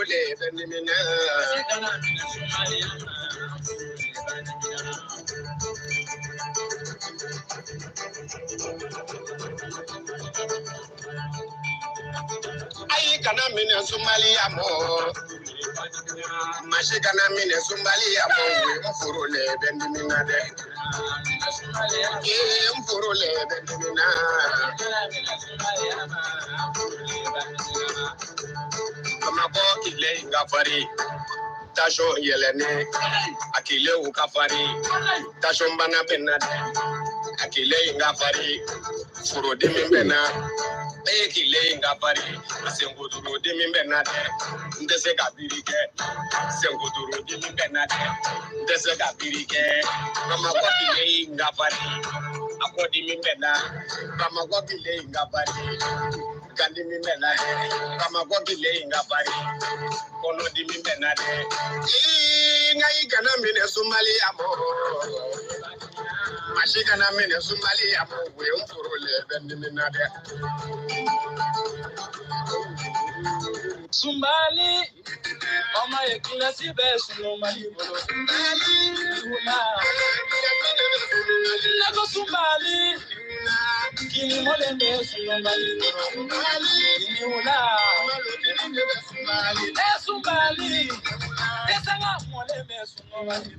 furule benimina Ayi kana mine Somalia mo Mashi kana mine Somalia mo furule benimina de furule benimina Kama bo kile ngafari Tasho yelene akile ukafari Tasho mbana benade akile ngafari furo demi bena ekile ngafari senguduro demi benade ndese kabirike senguduro demi benade ndese kabirike kama kwa kile ngafari akodi mi bena kama kwa kile ngafari kandi mi benade kama kwa kile ngafari kono di mi benade ngai kana mine Somalia mo Mashika na mine Somalia mo we umfurule benimina de Somali Oma yekila sibe Somali bolo Nago Somali Kini mole me Somali Kini wala Somali Esanga mole me Somali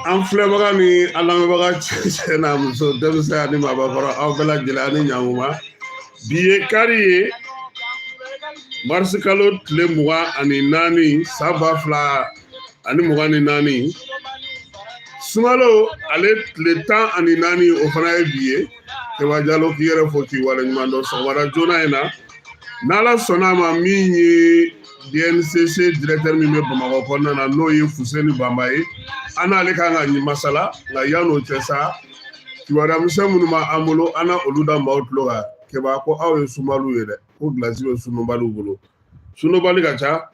An filɛbaga ni an lamɛnbaga cɛ n'a muso denmisɛn ani maabakɔrɔ aw bɛɛ lajɛlen ani ɲankuma bi ye kari ye marisi kalo tile 24 san 2024 Sunkalo ale tile 14 o fana ye bi ye Keba Jalo k'i yɛrɛ fo k'i waleɲuman dɔn sɔgɔmada joona in na n'Ala sɔnna a ma min ye DNCC directeur min bɛ Bamakɔ kɔnɔna na n'o ye Fuseni Bamba ye an n'ale kan ka ɲi masala nka yan'o cɛ sa kibaruya misɛn minnu b'an bolo an na olu da maaw tulo kan Keba ko aw ye sunbaliw ye dɛ ko gilasi bɛ sunbaliw bolo sunbali ka ca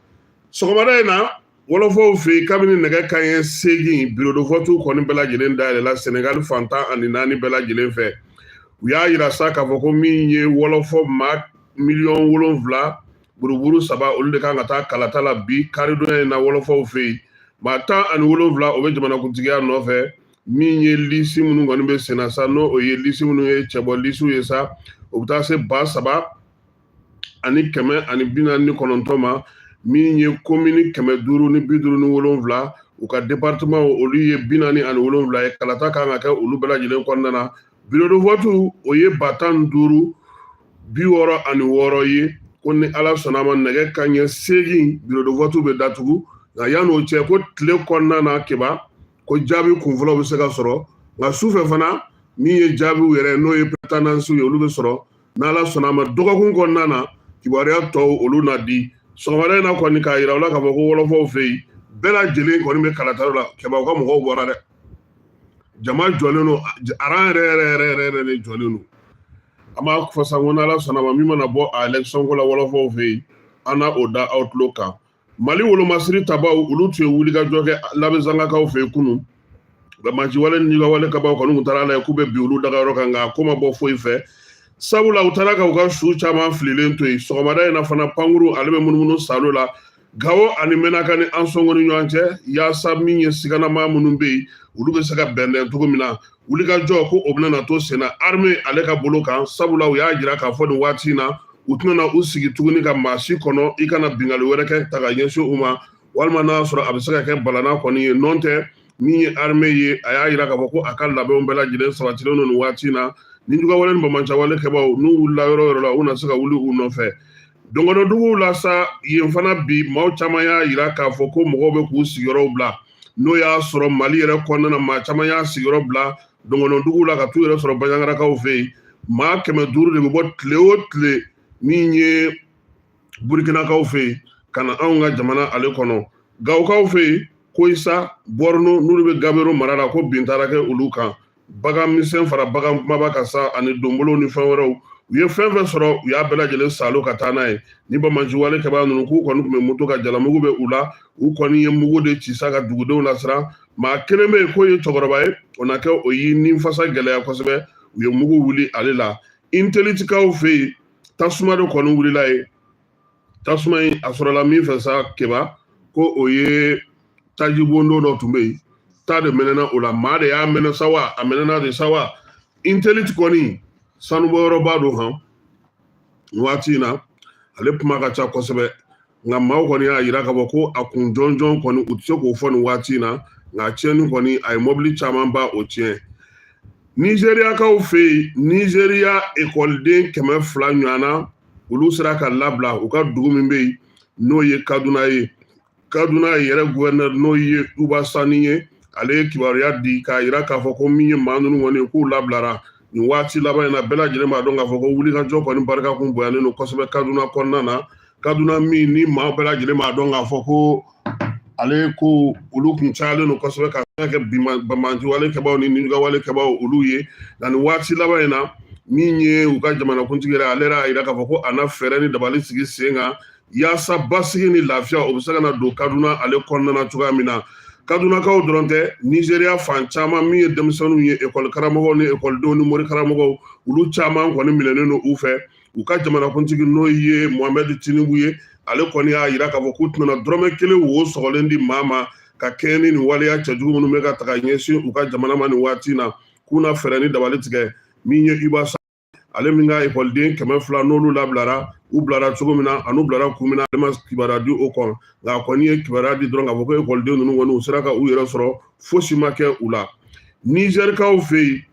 sɔgɔmada in na wolofaw fɛ yen kabini nɛgɛ kanɲɛ 8 bureau de vote kɔni bɛɛ lajɛlen dayɛlɛla Senegal fantan ani 4 bɛɛ lajɛlen fɛ u y'a yira sa k'a fɔ ko min ye wolofɔ maa 7,000,000 buruburu 3 olu de kan ka taa kalata la bi karidonya in na wolofaw fɛ yen maa 17 o bɛ jamanakuntigiya nɔfɛ min ye lisi minnu kɔni bɛ senna sa n'o o ye lisi minnu ye cɛbɔ lisiw ye sa o bɛ taa se 3,000 ani 149 ma min ye commune 557 u ka département olu ye 47 ye kalata kan ka kɛ olu bɛɛ lajɛlen kɔnɔna na bureau de vote o ye 15 66 ye ko ni Ala sɔnna a ma nɛgɛ kanɲɛ 8 bureau de vote bɛ datugu nka yan'o cɛ ko tile kɔnɔna na Keba ko jaabi kunfɔlɔ bɛ se ka sɔrɔ nka sufɛ fana min ye jaabiw yɛrɛ n'o ye prétendance ye olu bɛ sɔrɔ n'Ala sɔnna a ma dɔgɔkun kɔnɔna na kibaruya tɔw olu na di sɔgɔmada in na kɔni k'a yira u la k'a fɔ ko wolofaw fɛ yen bɛɛ lajɛlen kɔni bɛ kalataro la Keba u ka mɔgɔw bɔra dɛ jama jɔlen don aran yɛrɛ de jɔlen don an b'a fɔ sa ko n'Ala sɔnna a ma min mana bɔ a élection ko la wolofaw fɛ yen an na o da aw tulo kan Mali wolomasiri tabaw olu tun ye wulikajɔ kɛ labɛnsangakaw fɛ yen kunun Bamanciwale ni Ɲigawale kabaw kɔni tun taara lajɛ k'u bɛ bi olu dagayɔrɔ kan nka a ko ma bɔ foyi fɛ sabula u taara ka u ka su caman fililen to yen sɔgɔmada in na fana pankuru ale bɛ munumunu salo la Gawo ani Menaka ni Ansongo ni ɲɔgɔn cɛ yaasa min ye siganama minnu bɛ yen olu bɛ se ka bɛnbɛn cogo min na wulikajɔ ko o bɛna na to sen na armée ale ka bolo kan sabula u y'a jira k'a fɔ nin waati in na u tɛna na u sigi tuguni ka maa si kɔnɔ i kana bingali wɛrɛ kɛ ta ka ɲɛsin u ma walima n'a sɔrɔ a bɛ se ka kɛ balana kɔni ye nɔ tɛ min ye armée ye a y'a jira k'a fɔ ko a ka labɛnw bɛɛ lajɛlen sabatilen don nin waati in na ni Ɲigawale ni Bamanciwale kɛbaw n'u wulila yɔrɔ yɔrɔ la u na se ka wuli u nɔfɛ Doŋɔdɔduguw la sa yen fana bi maaw caman y'a jira k'a fɔ ko mɔgɔw bɛ k'u sigiyɔrɔw bila n'o y'a sɔrɔ Mali yɛrɛ kɔnɔna na maa caman y'a sigiyɔrɔ bila Doŋɔdɔduguw la ka t'u yɛrɛ sɔrɔ Baɲankarakaw fɛ yen maa 500 de bɛ bɔ tile o tile min ye Burkinakaw fɛ yen ka na anw ka jamana ale kɔnɔ Gawukaw fɛ yen Koyisa Borno n'olu bɛ Gabero mara la ko bin taara kɛ olu kan bagan misɛn fara bagan kumaba ka sa ani donbolow ni fɛn wɛrɛw u ye fɛn fɛn sɔrɔ u y'a bɛɛ lajɛlen salo ka taa n'a ye ni Bamanciwale kɛba ninnu k'u kɔni tun bɛ moto ka jalamugu bɛ u la u kɔni ye mugu de ci sa ka dugudenw lasiran maa kelen bɛ yen k'o ye cɛkɔrɔba ye o na kɛ o y'i ni fasa gɛlɛya kosɛbɛ u ye mugu wuli ale la intelitikaw fe tasuma de kɔni wulila ye tasuma in a sɔrɔla min fɛ sa keba ko o ye tajibondo dɔ tun bɛ yen ta de mɛnɛna o la maa de y'a mɛnɛ sa wa a mɛnɛna de sa wa intellit kɔni sanubɔyɔrɔba don han waati in na ale kuma ka ca kosɛbɛ nka maaw kɔni y'a yira k'a fɔ ko a kun jɔnjɔn kɔni u tɛ se k'o fɔ nin waati in na nka tiɲɛni kɔni a ye mɔbili caman ba o tiɲɛ nizeriyakaw fɛ yen nizeriya ekɔliden 200 ɲɔgɔnna olu sera ka labila u ka dugu min bɛ yen n'o ye kaduna ye kaduna yɛrɛ gouverneur n'o ye uba sani ye ale ye kibaruya di k'a yira k'a fɔ ko min ye maa ninnu kɔni k'u labilara nin waati laban in na bɛɛ lajɛlen b'a dɔn k'a fɔ ko wulikajɔ kɔni barika kun bonyanen don kosɛbɛ kaduna kɔnɔna na kaduna min ni maa bɛɛ lajɛlen b'a dɔn k'a fɔ ko ale ko olu kun cayalen don kosɛbɛ ka kɛ bamanji walekɛbaw ni ninjuga walekɛbaw olu ye nka nin waati laban in na min ye u ka jamanakuntigi yɛrɛ ale y'a yira k'a fɔ ko a na fɛɛrɛ ni dabali sigi sen kan yaasa basigi ni lafiya o bɛ se ka na don kaduna ale kɔnɔna na cogoya min na kadunakaw dɔrɔn tɛ nizeriya fan caman min ye denmisɛnninw ye ekɔli karamɔgɔw ni ekɔlidenw ni mori karamɔgɔw olu caman kɔni minɛnen don u fɛ u ka jamanakuntigi n'o ye mohamɛdi tinubu ye ale kɔni y'a yira k'a fɔ k'u tɛna dɔrɔmɛ kelen wo sɔgɔlen di maa ma ka kɛɲɛ ni nin waleya cɛjugu minnu bɛ ka taga ɲɛsin u ka jamana ma nin waati in na k'u na fɛɛrɛ ni dabali tigɛ min ye iba sa ale min ka ekɔliden 200 n'olu labilara u bilara cogo min na an'u bilara kun min na ale ma kibaruya di o kɔn nka a kɔni ye kibaruya di dɔrɔn k'a fɔ ko ekɔliden ninnu kɔni u sera ka u yɛrɛ sɔrɔ fosi ma kɛ u la nizɛrikaw fɛ yen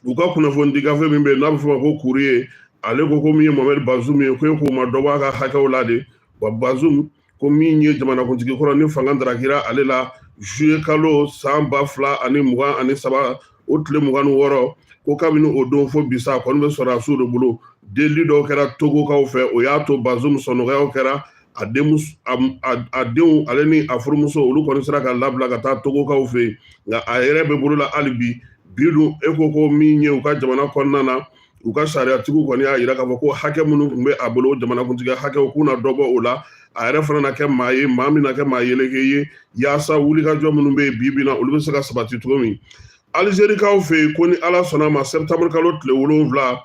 u ka kunnafoni gafe min bɛ yen n'a bɛ fɔ ma ko kuri ye ale ko min ye mohamɛdi bazum ye ko k'o ma dɔ bɔ a ka hakɛw la de wa bazum ko min ye jamanakuntigi kɔrɔ ni fanga darakira ale la juye kalo san 2023 o tile 26 ko kabini o don fo bisa a kɔni bɛ sɔrɔ a su de bolo deli dɔw kɛra togokaw fɛ o y'a to bazum sɔnɔgɔyaw kɛra a denw ale ni a furumuso olu kɔni sera ka labila ka taa togokaw fɛ yen nka a yɛrɛ bɛ bolola hali bi dun e ko min ye u ka jamana kɔnɔna na u ka sariyatigiw kɔni y'a yira k'a fɔ ko hakɛ minnu tun bɛ a bolo jamanakuntigi hakɛw k'u na dɔ bɔ o la a yɛrɛ fana na kɛ maa ye maa min na kɛ maa yeleke ye yaasa wulikajɔ minnu bɛ yen bi na olu bɛ se ka sabati cogo min alizerikaw fɛ yen ko ni ala sɔnna ma sɛptambre kalo tile 7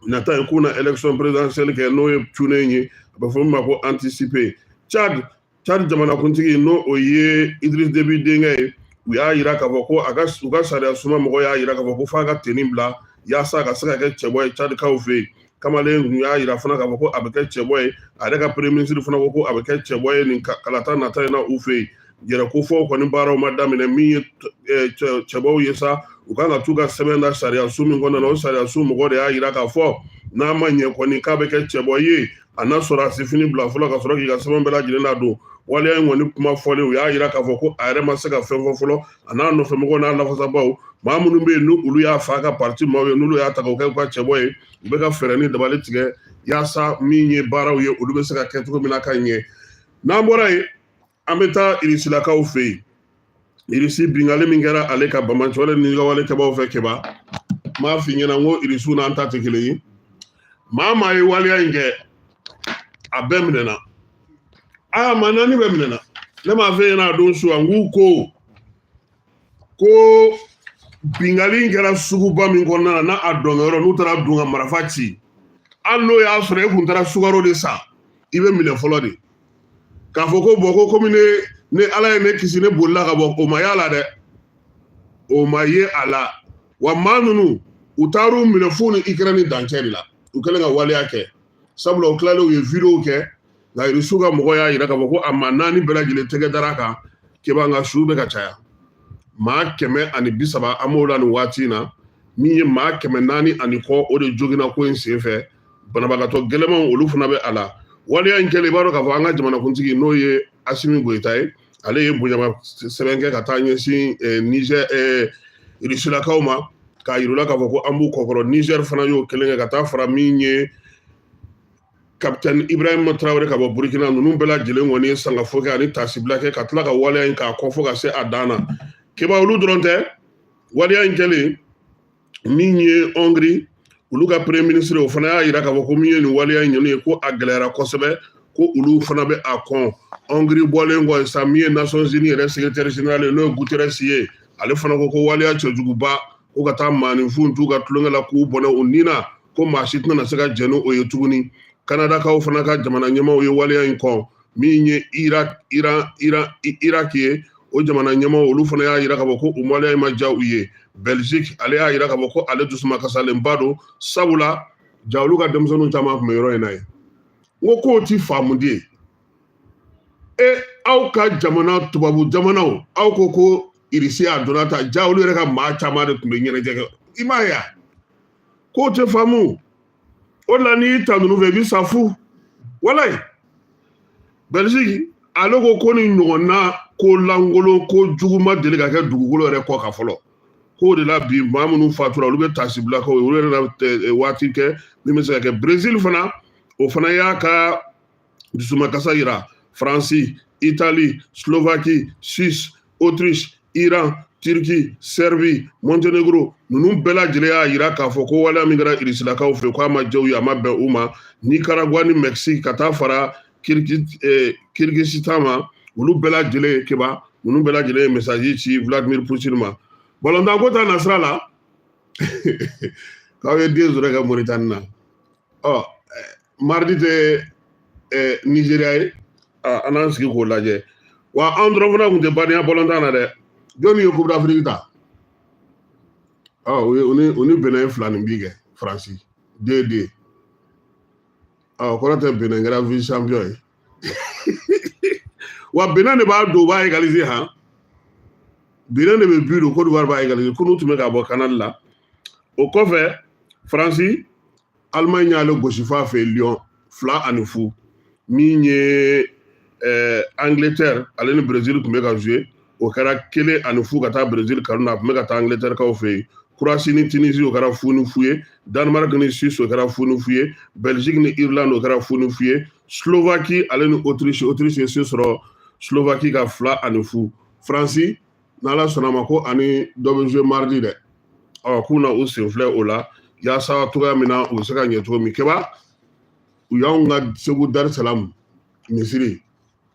nata ye k'u na élection présidentielle kɛ n'o ye cunen ye a bɛ fɔ min ma ko anticiper Chad jamanakuntigi n'o o ye Idriss Déby denkɛ ye u y'a yira k'a fɔ ko u ka sariya suma mɔgɔw y'a yira k'a fɔ ko f'a ka tenni bila yaasa ka se ka kɛ cɛbɔ ye Chadikaw fɛ yen kamalen kun y'a yira fana k'a fɔ ko a bɛ kɛ cɛbɔ ye a yɛrɛ ka premier ministre fana ko a bɛ kɛ cɛbɔ ye nin kalata nata in na u fɛ yen yɛrɛkofɔw kɔni baaraw ma daminɛ min ye cɛbɔw ye sa u kan ka t'u ka sɛbɛn da sariya su min kɔnɔna na o sariya su mɔgɔ de y'a yira k'a fɔ n'a ma ɲɛ kɔni k'a bɛ kɛ cɛbɔ ye a na sɔrɔ a si fini bila fɔlɔ ka sɔrɔ k'i ka sɛbɛn bɛɛ lajɛlen ladon waleya in kɔni kuma fɔlen u y'a yira k'a fɔ ko a yɛrɛ ma se ka fɛn fɔ fɔlɔ a n'a nɔfɛmɔgɔw n'a lafasabaw maa minnu bɛ yen n'olu y'a fa ka parti maaw ye n'olu y'a ta k'o kɛ u ka cɛbɔ ye u bɛ ka fɛɛrɛ ni dabali tigɛ yaasa min ye baaraw ye olu bɛ se ka kɛ cogo min na ka ɲɛ n'an bɔra yen an bɛ taa irisilakaw fɛ yen irisi bingali min kɛra ale ka bamancɔle ni wale kɛbaw fɛ kɛba m'a f'i ɲɛna n ko irisiw n'an ta tɛ kelen ye maa ye waleya in kɛ a bɛɛ minɛna maa naani bɛɛ minɛna ne m'a fɛ ɲɛna a don su an k'u ko bingali in kɛra suguba min kɔnɔna na n'a a dɔnkɛ yɔrɔ n'u taara dun ka marifa ci hali n'o y'a sɔrɔ e kun taara sukaro de san i bɛ minɛ fɔlɔ de k'a fɔ ko bɔn ko komi ne ala ye ne kisi ne bolila ka bɔ o ma y'a la dɛ o ma ye a la wa maa ninnu u taar'u minɛ fo ni Ukraine dancɛ de la u kɛlen ka waleya kɛ sabula u tilalen u ye video kɛ nka irisiw ka mɔgɔ y'a yira k'a fɔ ko a maa 4 bɛɛ lajɛlen tɛgɛ dara kan k'eba nka su bɛ ka caya maa 130 an b'o la nin waati in na min ye maa 440 kɔ o de jogina ko in senfɛ banabagatɔ gɛlɛmanw olu fana bɛ a la waleya in kɛlen i b'a dɔn k'a fɔ an ka jamanakuntigi n'o ye Asimi Goyita ye ale ye bonyama sɛbɛn kɛ ka taa ɲɛsin Niger irisilakaw ma k'a yir'u k'a fɔ ko an b'u kɔkɔrɔ Niger fana y'o kelen kɛ ka taa fara min ye Capitaine Ibrahima Traoré ka bɔ Burkina ninnu bɛɛ lajɛlen kɔni ye sangafo kɛ ani tasibila kɛ ka tila ka waleya in k'a kɔ fo ka se a dan na keba olu dɔrɔn tɛ waleya in kɛlen min ye Hongrie olu ka premier ministre o fana y'a yira k'a fɔ ko min ye nin waleya in ɲɛnu ye ko a gɛlɛyara kosɛbɛ ko olu fana bɛ a kɔn Hongrie bɔlen kɔ sa min ye Nations Unies yɛrɛ secrétaire général ye n'o ye Guterres ye ale fana ko waleya cɛjuguba ko ka taa maaninfinw t'u ka tulonkɛ la k'u bɔnɛ u ni na ko maa si tɛna se ka jɛn ni o ye tuguni Kanadakaw fana ka jamana ɲɛmaaw ye waleya in kɔ min ye Iraki ye o jamana ɲɛmaaw olu fana y'a yira ka fɔ ko o waleya in ma diya u ye Belgique ale y'a yira ka fɔ ko ale dusuma kasalenba don sabula ja olu ka denmisɛnninw caman tun bɛ yɔrɔ in na ye n ko k'o ti faamuden ye aw ka jamana tubabu jamanaw aw ko Irisi a donna ta ja olu yɛrɛ ka maa caman de tun bɛ ɲɛnajɛ kɛ i m'a ye k'o tɛ faamu o de la n'i y'i ta ninnu fɛ i bɛ sa fu walayi Belgique ale ko ni ɲɔgɔnna ko lankolon ko jugu ma deli ka kɛ dugukolo yɛrɛ kɔ kan fɔlɔ k'o de la bi maa minnu fatura olu bɛ taasibilakaw ye olu yɛrɛ na waati kɛ min bɛ se ka kɛ Brésil fana o fana y'a ka dusumakasa yira Faransi Italie Slovaquie Suisse Autriche Iran Turquie Serbie Montenegro ninnu bɛɛ lajɛlen y'a yira k'a fɔ ko waleya min kɛra Irisilakaw fɛ k'a ma diya u ye a ma bɛn u ma Nicaragua ni Mexique ka taa fara Kirgisistan ma olu bɛɛ lajɛlen ye keba ninnu bɛɛ lajɛlen ye message ci Vladimir Poutine ma balontan ko ta nasira la k'aw ye den sɔrɔ kɛ Mauritanie na mardi tɛ Nigeria ye an n'an sigi k'o lajɛ wa an dɔrɔn fana tun tɛ badenya balontan na dɛ jɔnni ye Coupe d'Afrique ta o ni Benin fila nin bi kɛ Faransi 2-2 kɔrɔ tɛ Benin kɛra vice champion ye wa Benin de b'a don u b'a égaliser han Benin de bɛ but don Côte d'Ivoire b'a égaliser ko n'u tun bɛ ka bɔ Canal la o kɔfɛ Faransi Allemagne y'ale gosi f'a fɛ Lyon 2-0 min ye Angleterre ale ni Brésil tun bɛ ka jouer o kɛra 1-0 ka taa Brésil kanu na a tun bɛ ka taa Angleterre kaw fɛ yen Croatie ni Tunisie o kɛra 0-0 ye Danemark ni Suisse o kɛra 0-0 ye Belgique ni Irlande o kɛra 0-0 ye Slovaquie ale ni Autriche ye se sɔrɔ Slovaquie ka 2-0 Faransi n'Ala sɔnna a ma ko ani dɔ bɛ jouer mardi dɛ k'u na u sen filɛ o la yaasa cogoya min na u bɛ se ka ɲɛ cogo min kɛba u y'anw ka Segu Dar es Salaam misiri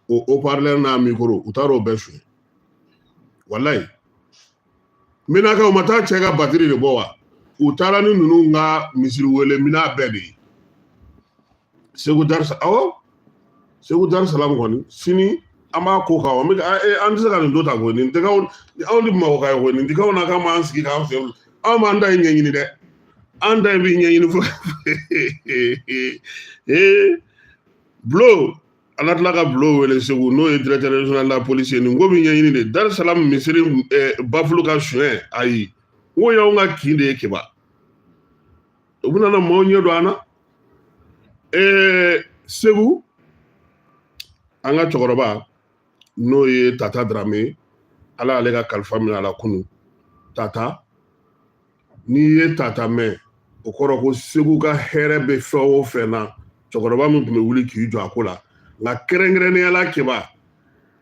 o haut-parleur n'a micro u taara o bɛɛ suɲɛ walayi minakaw ma taa cɛ ka batiri de bɔ wa u taara ni ninnu ka misiri wele mina bɛɛ de ye Segu Dar es Salaam kɔni sini an b'a ko kan an tɛ se ka nin do ta koyi nin tɛ anw de Bamakɔ ka ye koyi nin tɛ k'anw na k'an b'an sigi k'an fɛ anw b'an ta in ɲɛɲini dɛ an ta in bɛ ɲɛɲini fo Bulo ala tila ka Bulo wele Segu n'o ye directeur régional de la police ye nin ko bɛ ɲɛɲini de Dar es Salaam misiri Bafulu ka suɲɛ ayi n ko y'anw ka kin de ye keba u bɛna na maaw ɲɛ don an na Segu an ka cɛkɔrɔba n'o ye Tata Dramé ala y'ale ka kalifa minɛ a la kunun Tata n'i ye Tata mɛn o kɔrɔ ko Segu ka hɛrɛ bɛ fɛn o fɛn na cɛkɔrɔba min tun bɛ wuli k'i jɔ a ko la nka kɛrɛnkɛrɛnnenya la keba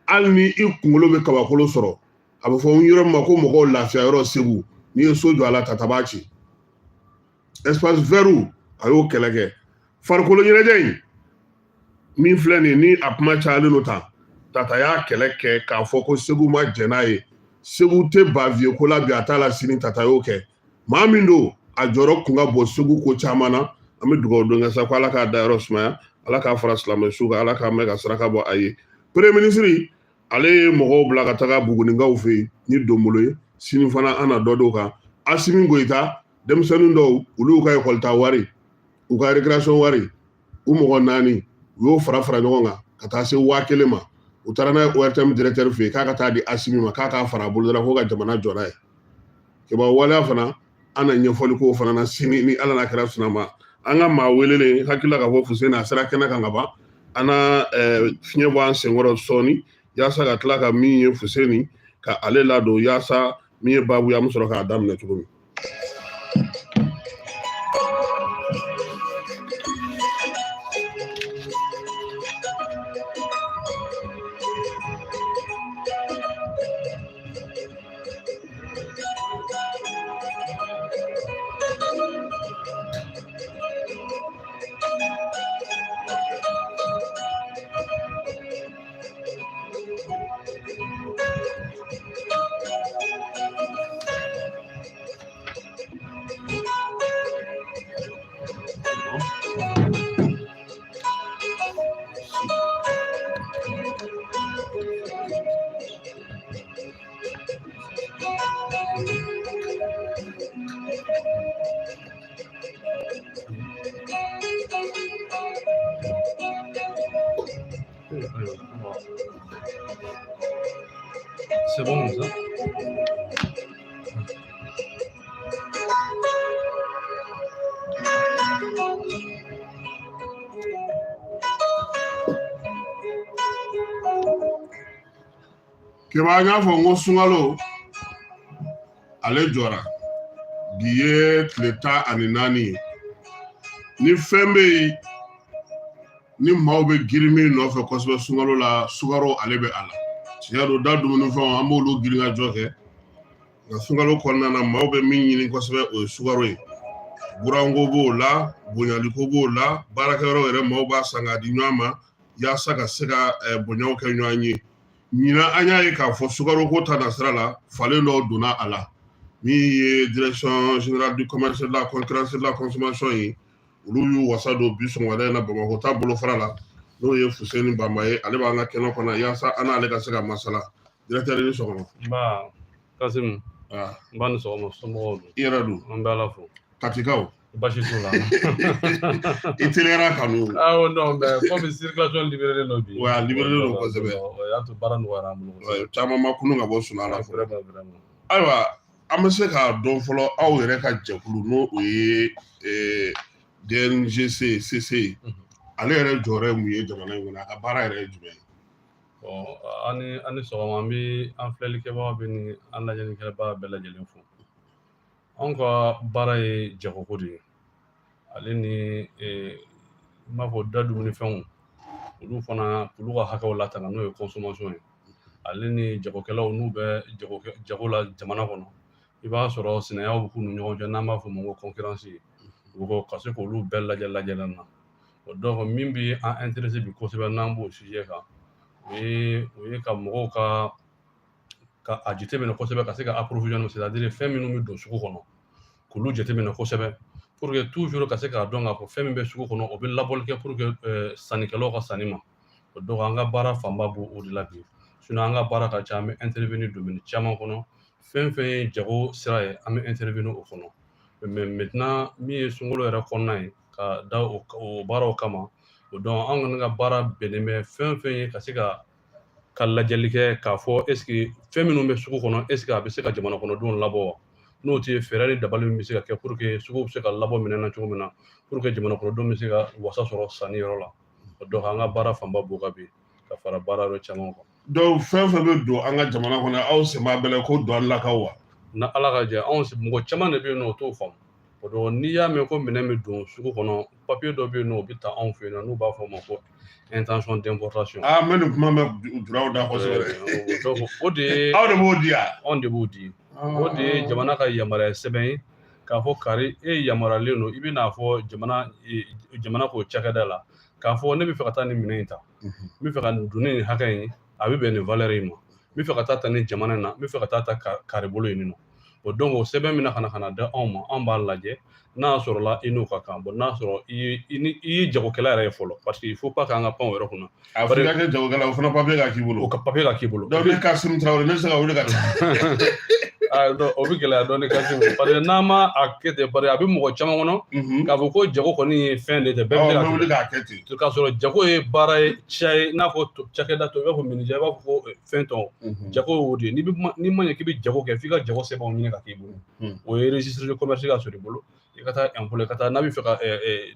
hali ni i kunkolo bɛ kabakolo sɔrɔ a bɛ fɔ n yɔrɔ min ma ko mɔgɔw lafiya yɔrɔ Segu n'i ye so jɔ a la Tata b'a ci espace vert a y'o kɛlɛ kɛ farikolo ɲɛnajɛ in min filɛ nin ni a kuma cayalen don tan Tata y'a kɛlɛ kɛ k'a fɔ ko Segu ma jɛn n'a ye Segu tɛ baviye ko la bi a t'a la sini Tata y'o kɛ maa min don a jɔyɔrɔ kun ka bon Segu ko caman na an bɛ dugawu don kɛ sa ko ala k'a dayɔrɔ sumaya ala k'a fara silamɛsu kan ala k'a mɛn ka saraka bɔ a ye premier ministre ale ye mɔgɔw bila ka taga Bugunikaw fɛ yen ni donbolo ye sini fana an na dɔ d'o kan Asimi Goyita denmisɛnnin dɔw olu y'u ka école ta wari u ka récréation wari u mɔgɔ 4 u y'o fara ɲɔgɔn kan ka taa se 1000 ma u taara n'a ye ORTM directeur fɛ yen k'a ka taa di Asimi ma k'a k'a fara a bolo la ko ka jamana jɔ n'a ye keba waleya fana an na ɲɛfɔli k'o fana na sini ni ala n'a kɛra sɔnna ma an ka maa welelen hakilila ka fɔ Fuseni a sera kɛnɛ kan ka ban an na fiɲɛ bɔ an senkɔrɔ sɔɔni yaasa ka tila ka min ye Fuseni ka ale ladon yaasa min ye baabu ye an bɛ sɔrɔ k'a daminɛ cogo min. C'est bon ça. Keba nya fo ngo sungalo ale jora biye tleta aninani ni fembe ni mawbe girimi no fe kosbe sungalo la sugaro ale be ala tiado dadu mun fa amolo giringa joke na sungalo konna na mawbe minni kosbe o sugaro e burango bo la bonyaliko bo la barakero ere mawba sanga di nyama ya saka sega bonyaw ke nyanyi Nina anya yi ka fo sugaro ko ta nasra la fallait no dona ala mi direction générale du commerce de la concurrence et de la consommation yi ulu yu wasado bi son wala na bamako ta bolo farala no ye Fuseni Bamaye ale ba nga keno kona yasa ana ale ka sega masala directeur ni sokono Ba Kasim ah ban so mo iradu on bala fo katikao bashi tula itinera kanu ah non mais comme circulation libérée no bi wa libéré no ko sebe ya to baran wara mu chama makunu nga bo sunala fo vraiment aywa amese ka don folo aw yere ka jekulu no o ye DNGC CC ale yɛrɛ jɔyɔrɔ ye mun ye jamana in kɔnɔ a ka baara yɛrɛ ye jumɛn ye bon ani sɔgɔma an bɛ an filɛlikɛbaga bɛ ni an lajɛlikɛbaga bɛɛ lajɛlen fo anw ka baara ye jagoko de ye ale ni n b'a fɔ da dumunifɛnw olu fana olu ka hakɛw latanga n'o ye consommation ye ale ni jagokɛlaw n'u bɛ jago la jamana kɔnɔ i b'a sɔrɔ sinɛyaw bɛ k'u ni ɲɔgɔn cɛ n'an b'a fɔ o ma ko concurrence u ko ka se k'olu bɛɛ lajɛlen na o donc min bɛ an intéressé bi kosɛbɛ n'an b'o sujet kan o ye ka mɔgɔw ka a jateminɛ kosɛbɛ ka se ka approvisionnement c'est-à-dire fɛn minnu bɛ don sugu kɔnɔ k'olu jateminɛ kosɛbɛ pour que toujours ka se k'a dɔn k'a fɔ fɛn min bɛ sugu kɔnɔ o bɛ labɔli kɛ pour que sannikɛlaw ka sanni ma o donc an ka baara fanba b'o de la bi sinon an ka baara ka ca an bɛ intervenir domaine caman kɔnɔ fɛn fɛn ye jago sira ye an bɛ intervenir o kɔnɔ mais maintenant min ye sunkalo yɛrɛ kɔnɔna ye ka da o baaraw kama o donc an kɔni ka baara bɛnnen bɛ fɛn fɛn ye ka se ka lajɛli kɛ k'a fɔ est ce que fɛn minnu bɛ sugu kɔnɔ est ce que a bɛ se ka jamana kɔnɔdenw labɔ wa n'o tɛ fɛɛrɛ ni dabali min bɛ se ka kɛ pour que suguw bɛ se ka labɔ minɛn na cogo min na pour que jamana kɔnɔdenw bɛ se ka wasa sɔrɔ sanni yɔrɔ la o donc an ka baara fanba b'o kan bi ka fara baara yɔrɔ caman kan. donc fɛn fɛn bɛ don an ka jamana kɔnɔ aw sen b'a bɛɛ la ko don an lakaw wa. na ala ka jɛ anw mɔgɔ caman de bɛ yen nɔ o t'o faamu o donc n'i y'a mɛn ko minɛn bɛ don sugu kɔnɔ papier dɔ bɛ yen nɔ o bɛ ta anw fɛ yen nɔ n'u b'a fɔ o ma ko intention d'importation. ah n bɛ nin kuma mɛn duraw da kosɛbɛ. donc o de ye aw de b'o di yan. anw de b'o di o de ye jamana ka yamaruya sɛbɛn ye k'a fɔ kari e yamaruyalen don i bɛ n'a fɔ jamana k'o cakɛda la k'a fɔ ne bɛ fɛ ka taa nin minɛn in ta n bɛ fɛ ka don ni nin hakɛ in a bɛ bɛn nin valeur in ma n bɛ fɛ ka taa ta nin jamana in na n bɛ fɛ ka taa ta kari bolo yen nɔ o donc o sɛbɛn min ka na da anw ma anw b'a lajɛ n'a sɔrɔla i n'o ka kan bon n'a sɔrɔ i ye jagokɛla yɛrɛ ye fɔlɔ parce que il faut pas k'an ka pan o yɔrɔ kunna. a fɔ i ka kɛ jagokɛla o fana papier ka k'i bolo. o ka papier ka k'i bolo. donc ne Kasimu Tarawele ne bɛ se ka wuli ka taa. o bɛ gɛlɛya dɔɔni Kasimu parce que n'an ma a kɛ ten parce que a bɛ mɔgɔ caman kɔnɔ k'a fɔ ko jago kɔni ye fɛn de tɛ bɛɛ bɛ se ka wuli k'a kɛ ten. k'a sɔrɔ jago ye baara ye ciya ye n'a fɔ cakɛda tɔ i b'a fɔ minijan i b'a fɔ ko fɛn tɔ jago y'o de ye n'i ma ɲɛ k'i bɛ jago kɛ f'i ka jago sɛbɛnw ɲini ka k'i bolo o ye registre de commerce ka sɔrɔ i bolo i ka taa impôt ka taa n'a bɛ fɛ ka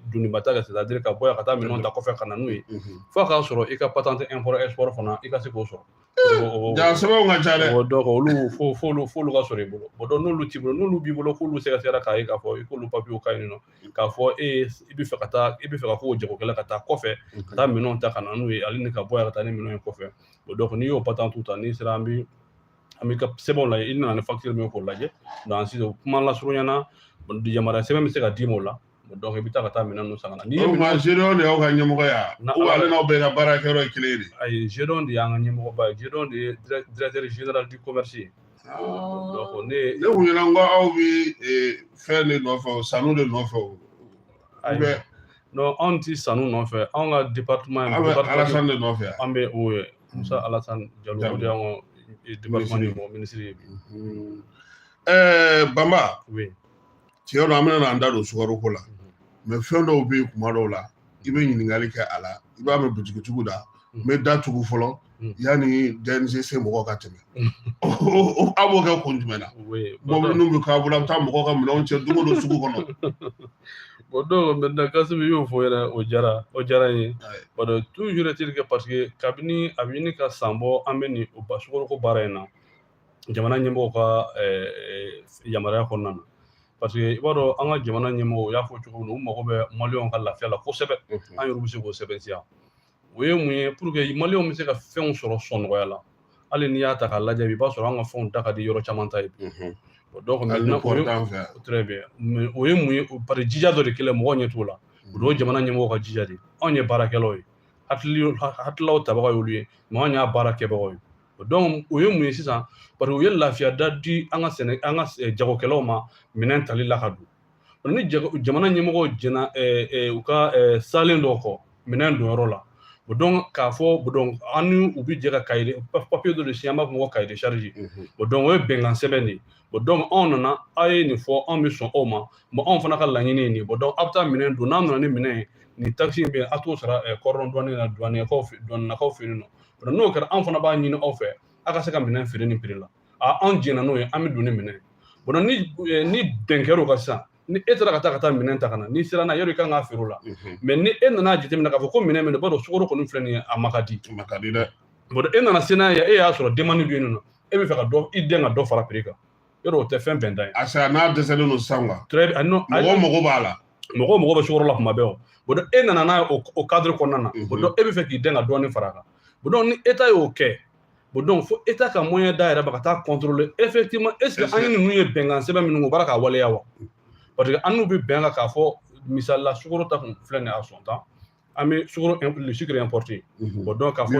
donnibata kɛ c'est-à-dire ka bɔ yan ka taa minɛnw ta kɔfɛ ka na n'u ye f'a k'a sɔrɔ i ka patente import export fana i ka se k'o sɔrɔ. jaa sɛbɛnw ka ca dɛ. donc olu f'olu ka sɔrɔ i bolo bon donc n'olu t'i bolo n'olu b'i bolo k'olu sɛgɛsɛgɛra k'a ye k'a fɔ i k'olu papiers ka ɲi nɔ k'a fɔ i bɛ fɛ ka k'o jagokɛla ka taa kɔfɛ ka taa minɛnw ta ka na n'u ye ale ni ka bɔ yan ka taa ni minɛnw ye kɔfɛ o donc n'i y'o patente ta n'i sera an bɛ ka sɛbɛnw lajɛ i nana ni facture min k'o lajɛ donc sisan kuma lasurunyana yamaruya sɛbɛn bɛ se ka d'i ma o la donc i bɛ taa ka taa minɛn ninnu san ka na. o ma GDON de y'aw ka ɲɛmɔgɔ ye ou ale n'aw bɛɛ ka baarakɛyɔrɔ ye kelen ye de. ayi GDON de y'an ka ɲɛmɔgɔba ye GDON de ye directeur général du commerce ye. donc ne kun ɲɛna n ko aw bɛ fɛn de nɔfɛ sanu de nɔfɛ o. ayi non anw ti sanu nɔfɛ anw ka département aw bɛ Alassane de nɔfɛ. an bɛ o ye Musa Alassane Jalo o de y'anw ka département ɲɛmɔgɔ ministre ye bi. Bamba. oui. tiɲɛ don an bɛna an da don sukaro ko la mais fɛn dɔw bɛ yen kuma dɔw la i bɛ ɲininkali kɛ a la i b'a mɛn butigitigiw da n bɛ da tugu fɔlɔ yani DNCC mɔgɔ ka tɛmɛ a b'o kɛ kun jumɛn na mɔbili ninnu bɛ k'a bolo a bɛ taa mɔgɔ ka minɛnw cɛ don o don sugu kɔnɔ o don maintenant Kasimu y'o fɔ yɛrɛ o diyara n ye parce que toujours est-il que parce que kabini a bɛ ɲini ka san bɔ an bɛ nin sukoroko baara in na jamana ɲɛmɔgɔw ka yamaruya kɔnɔna na parce que i b'a dɔn an ka jamana ɲɛmɔgɔw u y'a fɔ cogo min na u mago bɛ maliyɛnw ka lafiya la kosɛbɛ an yɛrɛ bɛ se k'o sɛbɛntiya o ye mun ye pour que maliyɛnw bɛ se ka fɛnw sɔrɔ sɔn nɔgɔya la hali n'i y'a ta k'a lajɛ i b'a sɔrɔ an ka fɛnw da ka di yɔrɔ caman ta ye donc maintenant très bien mais o ye mun ye parce que jija dɔ de kɛlɛ mɔgɔw ɲɛ t'o la o don jamana ɲɛmɔgɔw ka jija de anw ye baarakɛlaw ye hakililaw tabaga y'olu ye mais anw y'a baara kɛbagaw ye donc o ye mun ye sisan parce que u ye lafiya da di an ka jagokɛlaw ma minɛn tali la ka don ni jamana ɲɛmɔgɔw jɛna u ka salen dɔw kɔ minɛn donyɔrɔ la donc k'a fɔ donc an ni u bɛ jɛ ka papier dɔ de signer an b'a fɔ ko cahier de charge donc o ye bɛnkan sɛbɛn de ye donc anw nana a ye nin fɔ anw bɛ sɔn o ma mais anw fana ka laɲini ye nin ye donc a bɛ taa minɛn don n'an nana ni minɛn ye nin taxe in bɛ yen a t'o sara kɔrɔdɔn dɔɔnin na douaniers douaniers fɛ yen nɔ n'o kɛra anw fana b'a ɲini aw fɛ a ka se ka minɛn feere nin prix la anw jɛna n'o ye an bɛ don ni minɛn ye ni bɛn kɛra o kan sisan ni e taara ka taa minɛn ta ka na n'i sera n'a ye yɔrɔ i kan k'a feere o la mais ni e nana jateminɛ k'a fɔ ko minɛn min b'a dɔn sukaro kɔni filɛ nin ye a ma ka di dɛ e nana se n'a ye e y'a sɔrɔ demande bɛ yen nɔ e bɛ fɛ ka i den ka dɔ fara prix kan yɔrɔ o tɛ fɛn bɛnta ye a sera n'a dɛsɛlen don sisan quoi mɔgɔw mago b'a la mɔgɔw mago bɛ sukaro la kuma bɛɛ o e nana n'a ye o cadre kɔnɔna na e bɛ fɛ k'i den ka dɔɔnin fara a kan donc ni État y'o kɛ donc fo État ka moyen da yɛrɛ ba ka taa contrôler effectivement est ce que an ye ninnu ye bɛnkan sɛbɛn minnu u b'a k'a waleya wa parce que an n'u bɛ bɛn kan k'a fɔ misali la sukaro ta kun filɛ nin ye a sɔn tan an bɛ sukaro le sucre importé donc k'a fɔ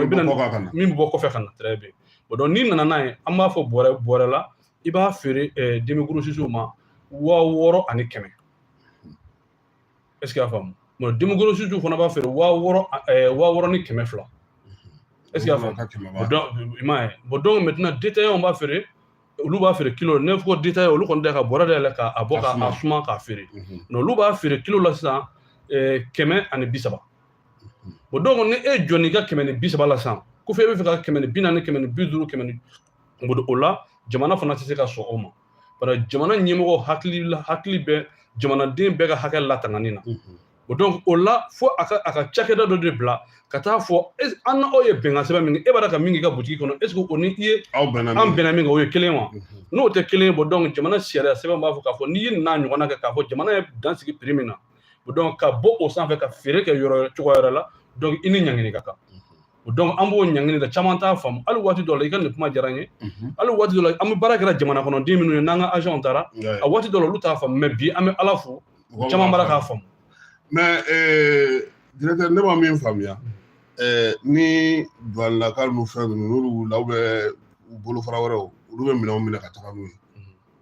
min bɛ bɔ kɔfɛ ka na très bien donc n'i nana n'a ye an b'a fɔ bɔrɛ la i b'a feere demi grossistes ma 6,100 est ce que y'a faamu demi grossistes fana b'a feere 6,200 est ce que y'a faamu donc i m'a ye donc maintenant détaillant b'a feere olu b'a feere kilo ne fɔ détaillant olu kɔni da ka bɔrɛ dayɛlɛ k'a bɔ k'a suma k'a feere donc olu b'a feere kilo la sisan 130 donc ni e jɔnni ka 130 la sisan ko fɔ e bɛ fɛ ka 140 150 o la jamana fana tɛ se ka sɔn o ma parce que jamana ɲɛmɔgɔ hakili bɛ jamanaden bɛɛ ka hakɛ latangani na donc o la fo a ka cakɛda dɔ de bila ka taa fɔ an n'aw ye bɛnkan sɛbɛn min kɛ e b'a dɔn ka min k'i ka butigi kɔnɔ est ce que o ni i ye an bɛnna min kan o ye kelen wa n'o tɛ kelen ye donc jamana sariya sɛbɛn b'a fɔ k'a fɔ n'i ye nin n'a ɲɔgɔnna kɛ k'a fɔ jamana ye dan sigi prix min na donc ka bɔ o sanfɛ ka feere kɛ yɔrɔ cogoya wɛrɛ la donc i ni ɲangini ka kan donc an b'o ɲangini da caman t'a faamu hali waati dɔ la i ka nin kuma diyara n ye hali waati dɔ la an bɛ baara kɛra jamana kɔnɔden minnu ye n'an ka agents taara a waati dɔ la olu t'a faamu mais bi an bɛ Ala fo caman b'a k'a faamu mais directeur ne ma min faamuya ni douanelaka n'u fɛn ninnu n'olu wulila ou bien u bolofara wɛrɛw olu bɛ minɛnw minɛ ka taga n'u ye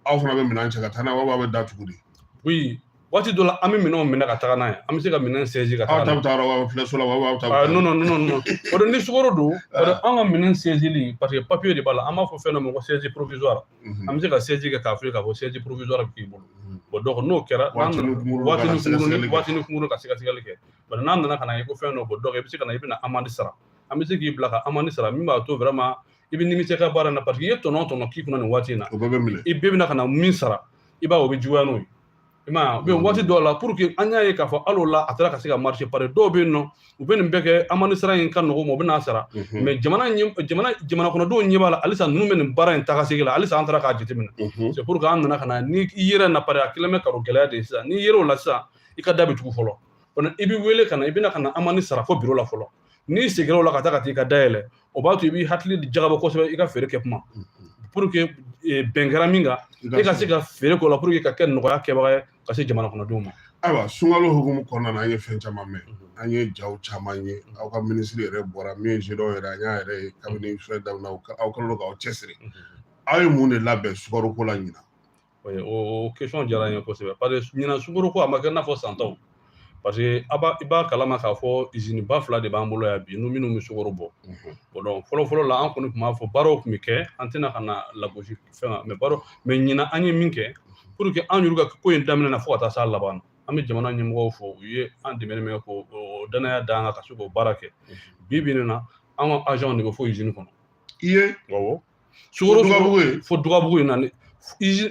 aw fana bɛ minɛn cɛ ka taa n'a ye wa bɛ datugu de oui waati dɔ la an bɛ minɛnw minɛ ka taga n'a ye an bɛ se ka minɛn saisir ka taga n'a ye aw ta bɛ taa yɔrɔ filɛ so la wa aw ta bɛ taa non o de ni sukaro don o de an ka minɛn saisirli parce que papier de b'a la an b'a fɔ fɛn dɔ ma ko saisie provisoire an bɛ se ka saisie kɛ k'a fɔ k'a fɔ saisie provisoire bɛ k'i bolo donc n'o kɛra waati ni kunkuruni ka sɛgɛsɛgɛli kɛ parce que n'an nana ka na ye ko fɛn dɔ bɔ donc i bɛ se ka na i bɛna amende sara an bɛ se k'i bila ka amende sara min b'a to vraiment i bɛ nimisi ka baara in na parce que i ye tɔnɔ k'i kunna nin waati in na o bɛɛ bɛ minɛ i bɛɛ bɛna ka na min sara i b'a ye o bɛ juguya n'o ye i m'a ye waati dɔw la pour que an y'a ye k'a fɔ hali o la a taara ka se ka marché parce que dɔw bɛ yen nɔ u bɛ nin bɛɛ kɛ amende sara in ka nɔgɔn ma u bɛ n'a sara mais jamana kɔnɔdenw ɲɛ b'a la halisa ninnu bɛ nin baara in tagasegi la halisa an taara k'a jateminɛ c'est pour que an nana ka na ni i yɛrɛ na pare a kelen bɛ karo gɛlɛya de ye sisan n'i yer'o la sisan i ka da bɛ tugu fɔlɔ i bɛ wele ka na i bɛna ka na amende sara fo bureau la fɔlɔ n'i seginna o la ka taa ka t'i ka dayɛlɛ o b'a to i b'i hakili jagabɔ kosɛbɛ i ka feere kɛ kuma pour que bɛn kɛra min kan e ka se ka feere k'o la pour que ka kɛ nɔgɔya kɛbaga ye ka se jamana kɔnɔdenw ma ayiwa sunkalo hukumu kɔnɔna na an ye fɛn caman mɛn an ye jaw caman ye aw ka minisiri yɛrɛ bɔra min ye gédon yɛrɛ an y'a yɛrɛ ye kabini fɛn daminɛ aw kɛlen don k'aw cɛsiri aw ye mun de labɛn sukaro ko la ɲina o question diyara n ye kosɛbɛ parce que ɲina sukaro ko a ma kɛ i n'a fɔ santaw parce que i b'a kalama k'a fɔ usine ba 2 de b'an bolo yan bi n'u minnu bɛ sukaro bɔ donc fɔlɔ la an kɔni tun b'a fɔ baaraw tun bɛ kɛ an tɛna ka na lagosi fɛn kan mais ɲina an ye min kɛ pour que an yɛrɛ ka ko in daminɛ na fo ka taa s'a laban na an bɛ jamana ɲɛmɔgɔw fɔ u ye an dɛmɛ k'o danaya d'an kan ka se k'o baara kɛ bi bi in na an ka agent de bɛ fo usine kɔnɔ iye awɔ sukaro fo dugabugu in na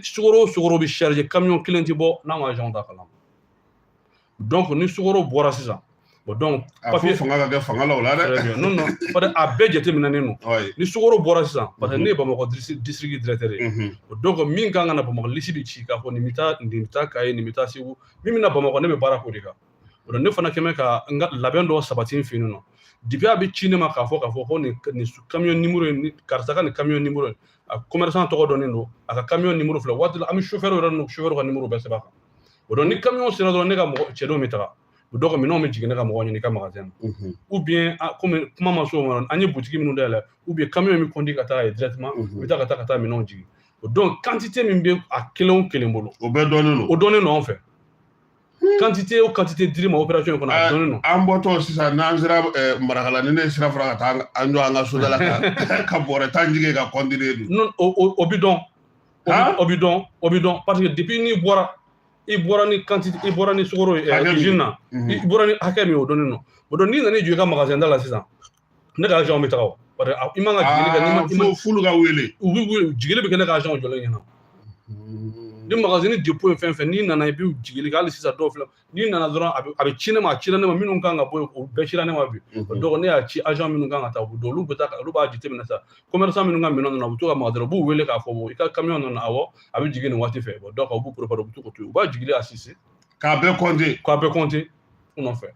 sukaro bɛ charger camion kelen tɛ bɔ n'an ka agent t'a kalama donc ni sukaro bɔra sisan donc papier fanga ka kɛ fanga la o la dɛ non parce que a bɛɛ jateminɛnen don ni sukaro bɔra sisan parce que ne ye Bamakɔ district directeur ye donc min kan ka na Bamakɔ liste bɛ ci k'a fɔ nin bɛ taa Kayi nin bɛ taa Segu min bɛ na Bamakɔ ne bɛ baara k'o de kan donc ne fana kɛmɛ ka n ka labɛn dɔ sabati n fɛ yen nɔ depuis a bɛ ci ne ma k'a fɔ ko nin camion numéro in karisa ka nin camion numéro a commerçant tɔgɔ dɔnnen don a ka camion numéro filɛ waati la an bɛ chauffeur yɛrɛ n'o chauffeur ka numéro bɛɛ sɛbɛn a kan donc ni camion sera dɔrɔn ne ka mɔgɔ cɛdenw bɛ taga donc minɛnw bɛ jigin ne ka mɔgɔ ɲini ka magasin na ou bien comme kuma ma s'o ma an ye boutique minnu dayɛlɛ ou bien camion min conduit ka taa yen directement u bɛ taa ka taa minɛnw jigin donc quantité min bɛ a kelen o kelen bolo o bɛɛ dɔnnen don o dɔnnen don an fɛ quantité o quantité dir'i ma opération in kɔnɔ a dɔnnen don an bɔtɔ sisan n'an sera marakala ni ne sira fara ka taa an jɔ an ka soda la ka bɔrɛ tan jigin ka continuer non o bi dɔn o bi dɔn parce que depuis n'i bɔra i bɔra ni quantité i bɔra ni sukaro usine na i bɔra ni hakɛ min o dɔnnen don o donc n'i nana i jɔ i ka magasin da la sisan ne ka agent bɛ taga o parce que i man ka jigili kɛ ni fulu ka wele u bɛ wele jigili bɛ kɛ ne ka agent jɔlen ɲɛna ni magasin dépôt fɛn fɛn n'i nana i bɛ jigili kɛ hali sisan dɔw filɛ n'i nana dɔrɔn a bɛ ci ne ma a cira ne ma minnu kan ka bɔ o bɛɛ cira ne ma bi donc ne y'a ci agent minnu kan ka taa o don olu bɛ taa olu b'a jateminɛ sa commerçant minnu ka minɛn nana u bɛ to ka magasin u b'u wele k'a fɔ i ka camion nana awɔ a bɛ jigin nin waati fɛ donc u b'u préparer u bɛ to k'o to yen u b'a jigili assisté k'a bɛɛ compter u nɔfɛ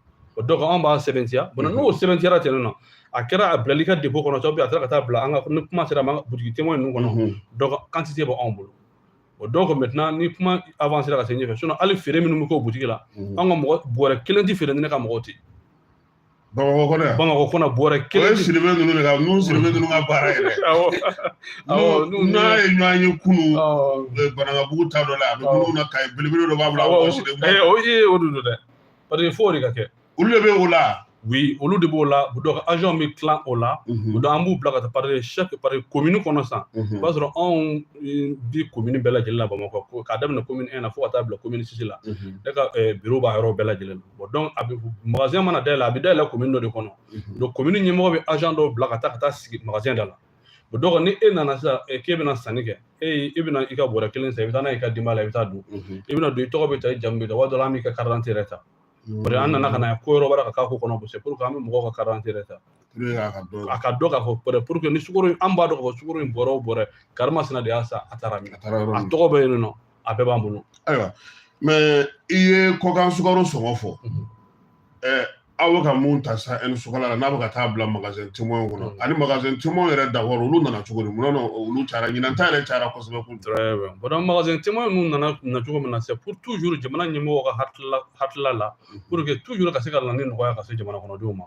donc an b'a sɛbɛntiya bon n'o sɛbɛntiyara ten nɔ a kɛra a bilali ka dépôt kɔnɔ ou bien a taara ka taa bila an ka ni kuma sera an ka boutique témoin ninnu kɔnɔ donc quantité bɛ anw bolo donc maintenant ni kuma avancé ka se ɲɛfɛ sinon hali feere minnu bɛ k'o boutique la an ka mɔgɔ bɔrɛ kelen tɛ feere ni ne ka mɔgɔw tɛ Bamakɔ kɔnɔ bɔrɛ kelen o ye sirimɛ ninnu de ka n'u sirimɛ ninnu ka baara yɛrɛ n'a ye ɲɔgɔn ye kunun Banankabugu ta dɔ la a bɛ minnu na Kayi belebele dɔ b'a bolo a b'o siri o de don dɛ parce que fo de ka kɛ olu de bɛ o la oui olu de b'o la donc agent bɛ tilan o la donc an b'u bila ka taa par commune kɔnɔ sisan o b'a sɔrɔ anw bi commune bɛɛ lajɛlen la Bamakɔ k'a daminɛ commune 1 na fo ka taa bila commune 6 la ne ka bureau b'a yɔrɔ bɛɛ lajɛlen la donc a bɛ magasin mana dayɛlɛ a bɛ dayɛlɛ commune dɔ de kɔnɔ donc commune ɲɛmɔgɔ bɛ agent dɔw bila ka taa sigi magasin da la donc ni e nana sisan k'e bɛna sanni kɛ e bɛna i ka bɔrɛ kelen san i bɛ taa n'a ye i ka denbaya la i bɛ taa don i bɛna don i tɔgɔ bɛ ta i jamu bɛ ta waati dɔ la an b'i ka carte d'identité yɛrɛ ta parce que an nana ka na ko yɔrɔ wɛrɛ ka k'a ko kɔnɔ c'est pour que an bɛ mɔgɔw ka carte d'identité yɛrɛ ta a ka dɔn k'a fɔ pour que ni sukaro an b'a dɔn k'a fɔ sukaro in bɔra o bɔrɛ Karimasina de y'a san a taara min a tɔgɔ bɛ yen nɔ a bɛɛ b'an bolo ayiwa mais i ye kɔkan sukaro sɔngɔ fɔ aw bɛ ka mun ta sa sukala la n'a bɛ ka taa bila magasin témoin kɔnɔ ani magasin témoin yɛrɛ d'abord olu nana cogo di mun na olu cayara ɲinan ta yɛrɛ cayara kosɛbɛ très bien bon magasin témoin ninnu nana cogo min na c'est pour toujours jamana ɲɛmɔgɔw ka hakilila la pour que toujours ka se ka na ni nɔgɔya ka se jamana kɔnɔdenw ma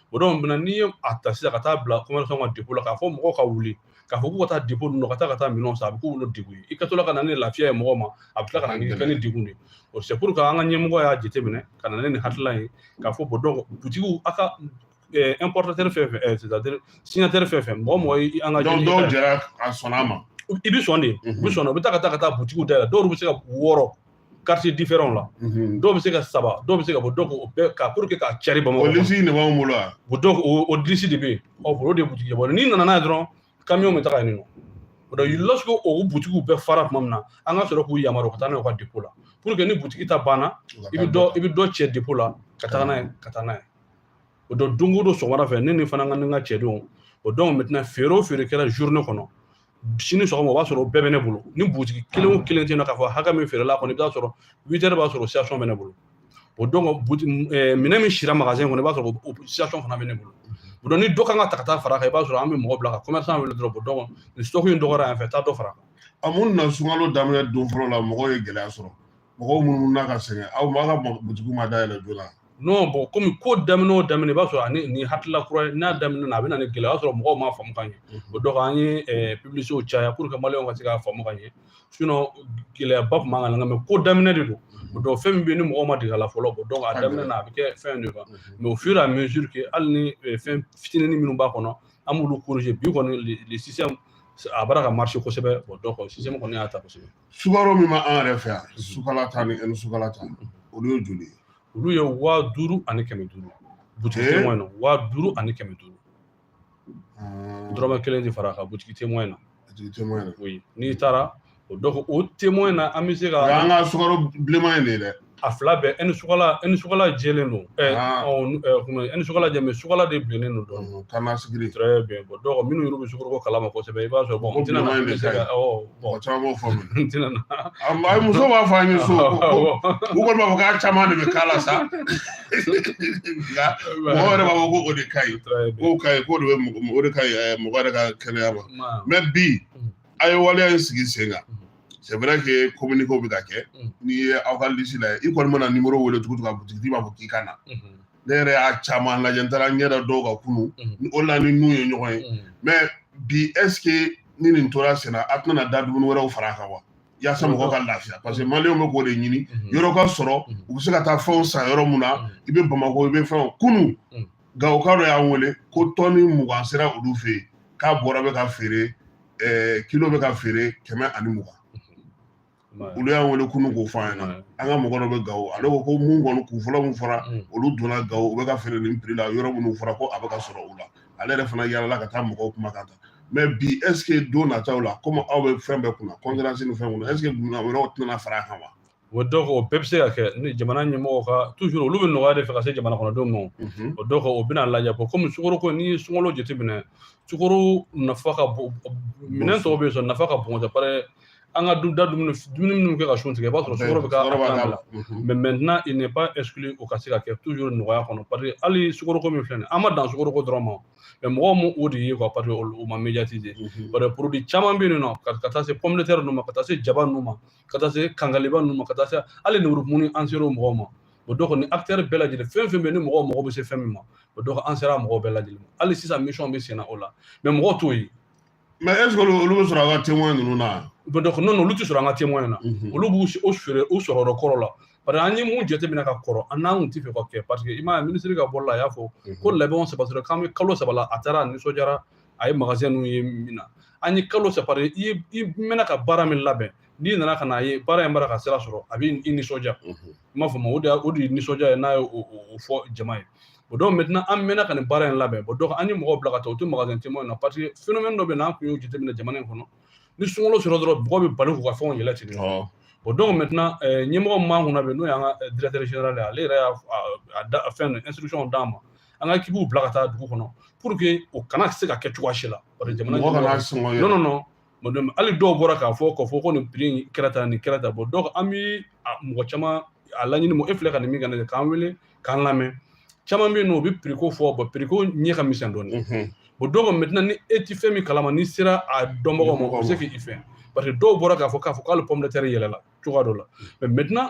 o donc maintenant n'i ye a ta sisan ka taa bila commerçant ka dépôt la k'a fɔ mɔgɔw ka wuli k'a fɔ k'u ka taa dépôt ninnu ka taa minɛnw san a bɛ k'olu degun ye i ka to la ka na ni lafiya ye mɔgɔw ma a bɛ tila ka na kɛ ni degun de ye c'est pour que an ka ɲɛmɔgɔ y'a jateminɛ ka na ni hakilila ye k'a fɔ bon donc boutigiw a ka importateur fɛn fɛn c'est-à-dire signataire fɛn fɛn mɔgɔ ye an ka donc dɔw jɛra a sɔnna a ma i bɛ sɔn de u bɛ sɔn u bɛ taa ka taa boutigiw dayɛlɛ dɔw bɛ se ka 6 quartier différents la dɔw bɛ se ka 7 dɔw bɛ se ka bɔ donc o bɛɛ ka pour que k'a cari Bamakɔ o liste de b'anw bolo wa donc o liste de bɛ yen o de ye boutique ye bon n'i nana n'a ye dɔrɔn camion bɛ taga yen nɔ donc lorsque o boutigiw bɛɛ fara tuma min na an ka sɔrɔ k'u yamaruya ka taa n'a ye u ka dépôt la pour que ni boutique ta banna i bɛ dɔ cɛ dépôt la ka taa n'a ye o donc don o don sɔgɔmada fɛ ne ni fana ka cɛdenw o donc maintenant feere o feere kɛra journée kɔnɔ sini sɔgɔma o b'a sɔrɔ bɛɛ bɛ ne bolo ni boutique kelen o kelen tɛ yen nɔ k'a fɔ hakɛ min feerela kɔni i b'a sɔrɔ 8 heures b'a sɔrɔ situation bɛ ne bolo o donc minɛn min sira magasin kɔnɔ i b'a sɔrɔ o situation fana bɛ ne bolo o donc ni dɔ kan ka ta ka taa fara kan i b'a sɔrɔ an bɛ mɔgɔ bila ka commerçant wele dɔrɔn donc ni stock in dɔgɔyara yan fɛ taa dɔ fara kan a mun na sunkalo daminɛ don fɔlɔ la mɔgɔw ye gɛlɛya sɔrɔ mɔgɔw minnu n'a ka sɛgɛn aw ma ka boutique ma dayɛlɛ joona non bon comme ko daminɛ o daminɛ i b'a sɔrɔ ni hakilila kura n'a daminɛ na a bɛ na ni gɛlɛya o y'a sɔrɔ mɔgɔw m'a faamu ka ɲɛ o donc an ye publicités caya pour que maliyɛnw ka se k'a faamu ka ɲɛ sinon gɛlɛyaba tun b'an kan nka mais ko daminɛ de don o donc fɛn min bɛ yen ni mɔgɔw ma dege a la fɔlɔ bon donc a daminɛ na a bɛ kɛ fɛn de kan mais au fur et à mesure que hali ni fɛn fitinin minnu b'a kɔnɔ an b'olu corriger bi kɔni le système a b'a ka marché kosɛbɛ bon donc système kɔni y'a ta kosɛbɛ sukaro min b'an yɛrɛ fɛ yan sukala ta ni sukala ta olu ye joli ye olu ye 5000 ani 500 boutique témoin non 5000 ani 500 dɔrɔmɛ 1 de fara ka boutique témoin na témoin na oui n'i taara o donc o témoin na an bɛ se ka an ka sukaro bilenman in de dɛ a fila bɛɛ e ni sukala jɛlen don e ni sukala jɛ mais sukala de bilennen don dɔɔnin kana sigiri très bien bon donc minnu yɛrɛ bɛ sukaroko kalama kosɛbɛ i b'a sɔrɔ bon n tɛna na se ka bon caman b'o fɔ n tɛna na a muso b'a fɔ an ye so u kɔni b'a fɔ k'a caman de bɛ k'a la sa nka mɔgɔ yɛrɛ b'a fɔ ko o de ka ɲi k'o ka ɲi k'o de bɛ o de ka ɲi mɔgɔ yɛrɛ ka kɛnɛya ma mais bi a ye waleya in sigi sen kan c'est vrai que communiqué bɛ ka kɛ n'i ye aw ka liste lajɛ i kɔni mana numéro wele cogo cogo a boutique b'a fɔ k'i ka na ne yɛrɛ y'a caman lajɛ n taara n ɲɛda dɔw ka kunu o la ni n'u ye ɲɔgɔn ye mais bi est-ce que ni nin tora sen na a tɛna da dumuni wɛrɛw fara a kan wa yaasa mɔgɔw ka lafiya parce que maliyɛnw bɛ k'o de ɲini yɔrɔ ka sɔrɔ u bɛ se ka taa fɛnw san yɔrɔ mun na i bɛ Bamakɔ i bɛ fɛnw kunu Gawoka dɔ y'an wele ko tɔni 20 sera olu fɛ yen k'a bɔra bɛ ka feere kilo bɛ ka feere 120 olu y'an wele kunu k'o fɔ an ɲɛna an ka mɔgɔ dɔ bɛ Gawo ale ko mun kɔni kun fɔlɔ mun fɔra olu donna Gawo u bɛ ka feere nin prix la yɔrɔ minnu fɔra ko a bɛ ka sɔrɔ u la ale yɛrɛ fana yalala ka taa mɔgɔw kuma kan ta mais bi est-ce que don nataw la comme aw bɛ fɛn bɛɛ kunna concurrence ni fɛn kunna est-ce que wɛrɛw tɛna fara a kan wa o donc o bɛɛ bɛ se ka kɛ ni jamana ɲɛmɔgɔw ka toujours olu bɛ nɔgɔya de fɛ ka se jamana kɔnɔdenw ma o donc o bɛna lajɛ ko comme sukaro ko n'i ye sunkalo jateminɛ sukaro nafa ka bon minɛn tɔw bɛ yen sɔrɔ nafa ka bon c'est pareil an ka da dumuni minnu kɛ ka sun tigɛ i b'a sɔrɔ sukaro bɛ k'a la mais maintenant il n'est pas exclu o ka se ka kɛ toujours nɔgɔya kɔnɔ parce que hali sukaro ko min filɛ nin an ma dan sukaro ko dɔrɔn ma mais mɔgɔw m'o o de ye quoi parce que o ma médiatiser parce que produit caman bɛ yen nɔ ka taa se pomme de terre ninnu ma ka taa se jaba ninnu ma ka taa se kangaliba ninnu ma ka taa se hali lemurukumuni an ser'o mɔgɔw ma o donc ni acteur bɛɛ lajɛlen fɛn fɛn bɛ yen ni mɔgɔw mago bɛ se fɛn min ma o donc an sera mɔgɔw bɛɛ lajɛlen ma hali sisan mission bɛ sen na o la mais mɔgɔw t'o ye mais est-ce que olu bɛ sɔrɔ a ka témoin ninnu na donc non olu tɛ sɔrɔ an ka témoin na olu b'u o feere u sɔrɔ yɔrɔ kɔrɔ la parce que an ye mun jateminɛ ka kɔrɔ an n'an kun tɛ fɛ ka kɛ parce que i m'a ye ministre ka bɔli la a y'a fɔ ko labɛnw sabatira k'an bɛ kalo 3 la a taara a nisɔndiyara a ye magasin ninnu ye min na an ye kalo 3 i mɛnna ka baara min labɛn n'i nana ka na ye baara in bara ka sira sɔrɔ a bɛ i nisɔndiya i m'a fɔ ma o de ye nisɔndiya ye n'a ye o fɔ jama ye o donc maintenant an mɛnna ka nin baara in labɛn bon donc an ye mɔgɔw bila ka taa o tɛ magasin témoin na parce que phénomène dɔ bɛ na an kun y'o jateminɛ jamana in kɔnɔ ni sunkalo sɔrɔ dɔrɔn mɔgɔw bɛ bali k'u ka fɛnw yɛlɛ ten bon donc maintenant ɲɛmɔgɔ m'an kunna bɛ n'o y'an ka directeur général ye ale yɛrɛ y'a fɛn instruction d'an ma an ka équipe bila ka taa dugu kɔnɔ pour que o kana se ka kɛ cogoya si la parce que jamana non hali dɔw bɔra k'a fɔ ko nin prix kɛra tan nin kɛra tan bon donc an bɛ mɔgɔ caman a laɲini e filɛ ka nin min kɛ ne k'an wele k'an lamɛn caman bɛ yen nɔ o bɛ prix ko fɔ bon prix ko ɲɛ ka misɛn dɔɔnin bon donc maintenant ni e tɛ fɛn min kalama ni sera a dɔnbagaw ma o bɛ se k'i fɛn parce que dɔw bɔra k'a fɔ k'ale pomme de terre yɛlɛla cogoya dɔ la mais maintenant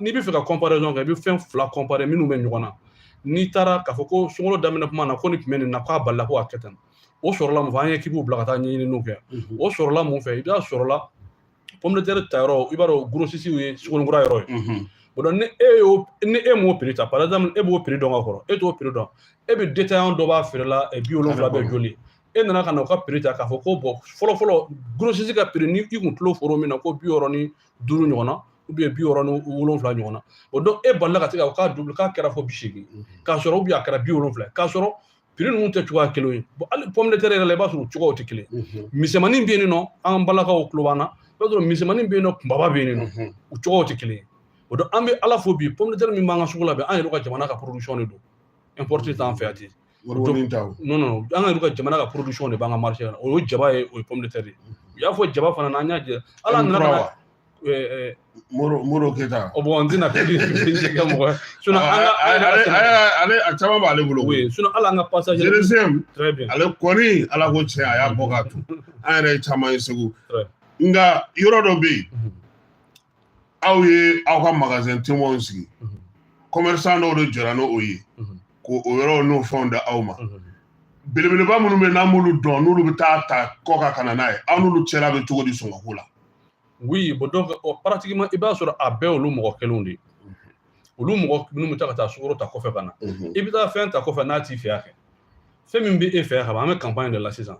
n'i bɛ fɛ ka comparaison kɛ i bɛ fɛn fila comparer minnu bɛ ɲɔgɔn na n'i taara k'a fɔ ko sunkalo daminɛ kuma na ko nin tun bɛ nin na k'a balila ko a kɛ tan o sɔrɔla mun fɛ an ye équipe bila ka taa ɲɛɲiniw kɛ o sɔrɔla mun fɛ i b'a sɔrɔla pomme de terre tayɔrɔ i b'a dɔn grossiste ye sugunɛkura yɔrɔ ye bon donc ni e m'o prix ta par exemple e b'o prix dɔn ka kɔrɔ e t'o prix dɔn e bɛ détaillant dɔ b'a feere la 70 bɛ joli e nana ka na o ka prix ta k'a fɔ ko bon fɔlɔ grossiste ka prix ni i kun tulo foro min na ko 65 ɲɔgɔn na ou bien 67 ɲɔgɔn na o donc e balila ka se ka k'a double k'a kɛra fo 80 k'a sɔrɔ ou bien a kɛra 70 k'a sɔrɔ prix ninnu tɛ cogoya kelen ye bon hali pomme de terre yɛrɛ la i b'a sɔrɔ o cogoyaw tɛ kelen misɛnmanin bɛ yen nɔ an balakaw tulo b'an na i b'a sɔrɔ misɛnmanin bɛ yen nɔ kunbaba bɛ yen nɔ o cogoyaw tɛ kelen ye o donc an bɛ ala fo bi pomme de terre min b'an ka sugu la bi an yɛrɛ ka jamana ka production de don importé t'an fɛ yan ten non an yɛrɛ ka jamana ka production de b'an ka marché la o ye jaba ye o ye pomme de terre ye u y'a fɔ jaba fana na an y'a jɛ ala nana Moro Keita o bon n tɛna kɛ mɔgɔ sinon ale a caman b'ale bolo oui sinon ala an ka passage très bien ale kɔni ala ko tiɲɛ a y'a bɔ k'a tun an yɛrɛ ye caman ye segu nka yɔrɔ dɔ bɛ yen aw ye aw ka magasin témoin sigi commerçant dɔw de jɔra n'o ye ko o yɔrɔ n'o fɛnw da aw ma belebeleba minnu bɛ n'an b'olu dɔn n'olu bɛ taa ta kɔ ka kana n'a ye aw n'olu cɛla bɛ cogo di sɔngɔko la oui bon donc pratiquement i b'a sɔrɔ a bɛɛ olu mɔgɔ kelenw de olu mɔgɔ minnu bɛ taa ka taa sukaro ta kɔfɛ ka na i bɛ taa fɛn ta kɔfɛ n'a t'i fɛ yan kɛ fɛn min bɛ e fɛ yan ka ban an bɛ campagne de la sisan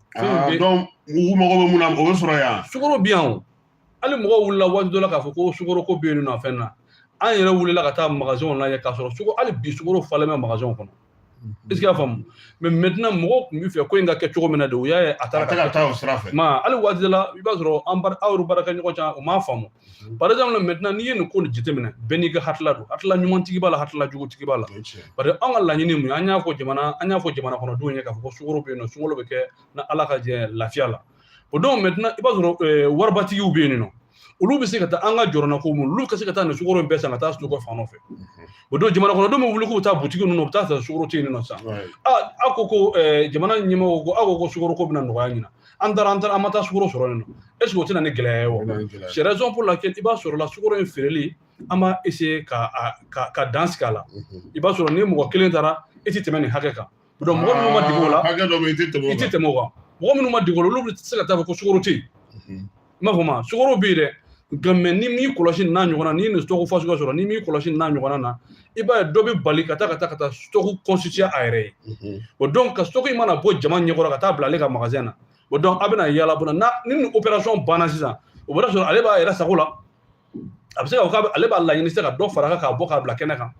donc u mago bɛ mun na o bɛ sɔrɔ yan sukaro bɛ yan o hali mɔgɔw wulila waati dɔ la k'a fɔ ko sukaro ko bɛ yen nɔ fɛn na an yɛrɛ wulila ka taa magasinw lajɛ k'a sɔrɔ hali bi sukaro falen bɛ magasinw kɔnɔ est-ce qu'il y a femme mais maintenant mɔgɔ kun bɛ fɛ ko in ka kɛ cogo min na de o y'a ye a taara ka taa o sira fɛ ma hali waati dɔ la i b'a sɔrɔ aw baara kɛ ɲɔgɔn can o m'a faamu par exemple maintenant n'i ye nin ko nin jateminɛ bɛɛ n'i ka hakilila don hakilila ɲumantigi b'a la hakilila jugutigi b'a la parce que an ka laɲini mun an y'a fɔ jamana kɔnɔdenw ye k'a fɔ ko sukaro bɛ yen nɔ sunkalo bɛ kɛ na ala ka jɛ lafiya la o donc maintenant i b'a sɔrɔ waribatigiw bɛ yen nɔ olu bɛ se ka taa an ka jɔrɔna ko mun olu ka se ka taa nin sukaro in bɛɛ san ka taa sukaro fan nɔfɛ o don jamana kɔnɔdenw bɛ wuli k'u taa butigi ninnu u bɛ taa sɔrɔ sukaro tɛ yen nɔ san a ko ko jamana ɲɛmɔgɔw ko aw ko sukaro ko bɛna nɔgɔya ɲina an taara an ma taa sukaro sɔrɔ yen nɔ est ce que o tɛna ni gɛlɛya ye wa c'est raison pour laquelle i b'a sɔrɔ la sukaro in feereli an b'a essayer ka dan sigi a la i b'a sɔrɔ ni mɔgɔ kelen taara i tɛ tɛmɛ nin hakɛ kan donc mɔgɔ minnu ma dege o la hakɛ dɔ bɛ i tɛ tɛmɛ o kan mɔgɔ minnu ma dege o la olu bɛ se ka taa fɔ ko sukaro tɛ yen i m'a fɔ ma sukaro bɛ yen dɛ mais ni m'i kɔlɔsi n'a ɲɔgɔn na n'i ye nin stock fasuguya sɔrɔ ni m'i kɔlɔsi n'a ɲɔgɔn na i b'a ye dɔ bɛ bali ka taa stock constituer a yɛrɛ ye o donc ka stock in mana bɔ jama ɲɛkɔrɔ ka taa bila ale ka magasin na o donc a bɛna yaala bɔnna ni nin opération banna sisan o bɛ sɔrɔ ale b'a yɛrɛ sago la a bɛ se ka fɔ ale b'a laɲini se ka dɔ fara a kan k'a bɔ k'a bila kɛnɛ kan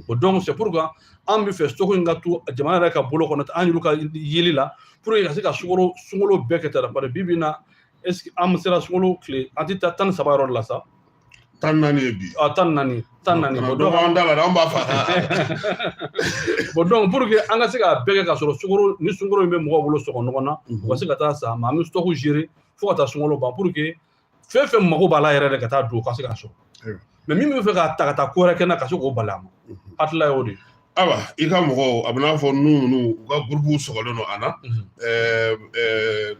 o donc c'est pourquoi an bɛ fɛ stock in ka to jamana yɛrɛ ka bolo kɔnɔ an y'olu ka yeli la pour que ka se ka sunkalo bɛɛ kɛ ta parce que bi bi in na est ce que an sera sunkalo tile an tɛ taa 13 yɔrɔ de la sa 14 ye bi 14 bon donc an da la an b'a fa bon donc pour que an ka se ka bɛɛ kɛ ka sɔrɔ ni sunkalo in bɛ mɔgɔw bolo sɔgɔ ɲɔgɔn na u ka se ka taa sa mais an bɛ stock gérer fo ka taa sunkalo ban pour que fɛn fɛn mago b'a la yɛrɛ de ka taa don ka se ka sɔrɔ mais min bɛ fɛ k'a ta ka taa ko wɛrɛ kɛ na ka se k'o bali a ma hakilila y'o de awa i ka mɔgɔw a bɛ n'a fɔ ninnu u ka groupe sɔgɔlen don a na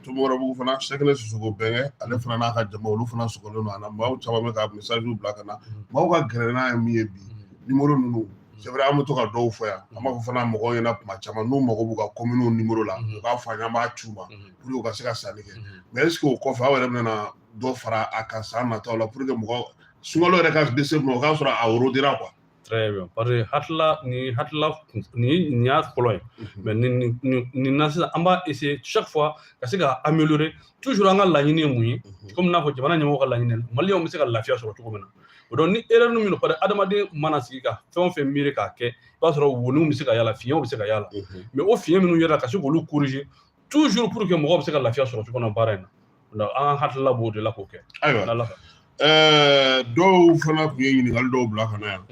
Tumɔrɔbugu fana Sɛkinɛ Sisoko Bɛnkɛ ale fana n'a ka jama olu fana sɔgɔlen don a na maaw caman bɛ ka message bila ka na maaw ka gɛrɛ n'a ye min ye bi numéro ninnu c'est vrai an bɛ to ka dɔw fɔ yan an b'a fɔ fana mɔgɔw ɲɛna kuma caman n'u mago b'u ka commune numéro la u k'a fɔ an ye an b'a c'u ma pour que u ka se ka sanni kɛ mais est ce que o kɔfɛ aw yɛrɛ bɛna dɔ fara a kan san nataw la pour que mɔgɔ sunkalo yɛrɛ ka dɛsɛ o k'a sɔrɔ a worodira quoi. Très bien parce que hakilila nin y'a fɔlɔ ye mais nin na sisan an b'a essayer chaque fois ka se ka améliorer toujours an ka laɲini ye mun ye comme n'a fɔ jamana ɲɛmɔgɔw ka laɲini maliyɛnw bɛ se ka lafiya sɔrɔ cogo min na o donc ni erreur min don parce que adamaden mana sigi ka fɛn o fɛn miiri k'a kɛ i b'a sɔrɔ woniw bɛ se ka yala fiɲɛw bɛ se ka yala mais o fiɲɛ minnu yɛlɛla ka se k'olu corriger toujours pour que mɔgɔw bɛ se ka lafiya sɔrɔ cogo min na baara in na donc an ka hakilila b'o de la k'o kɛ. Ayiwa dɔw fana tun ye ɲininkali dɔw bila ka na yan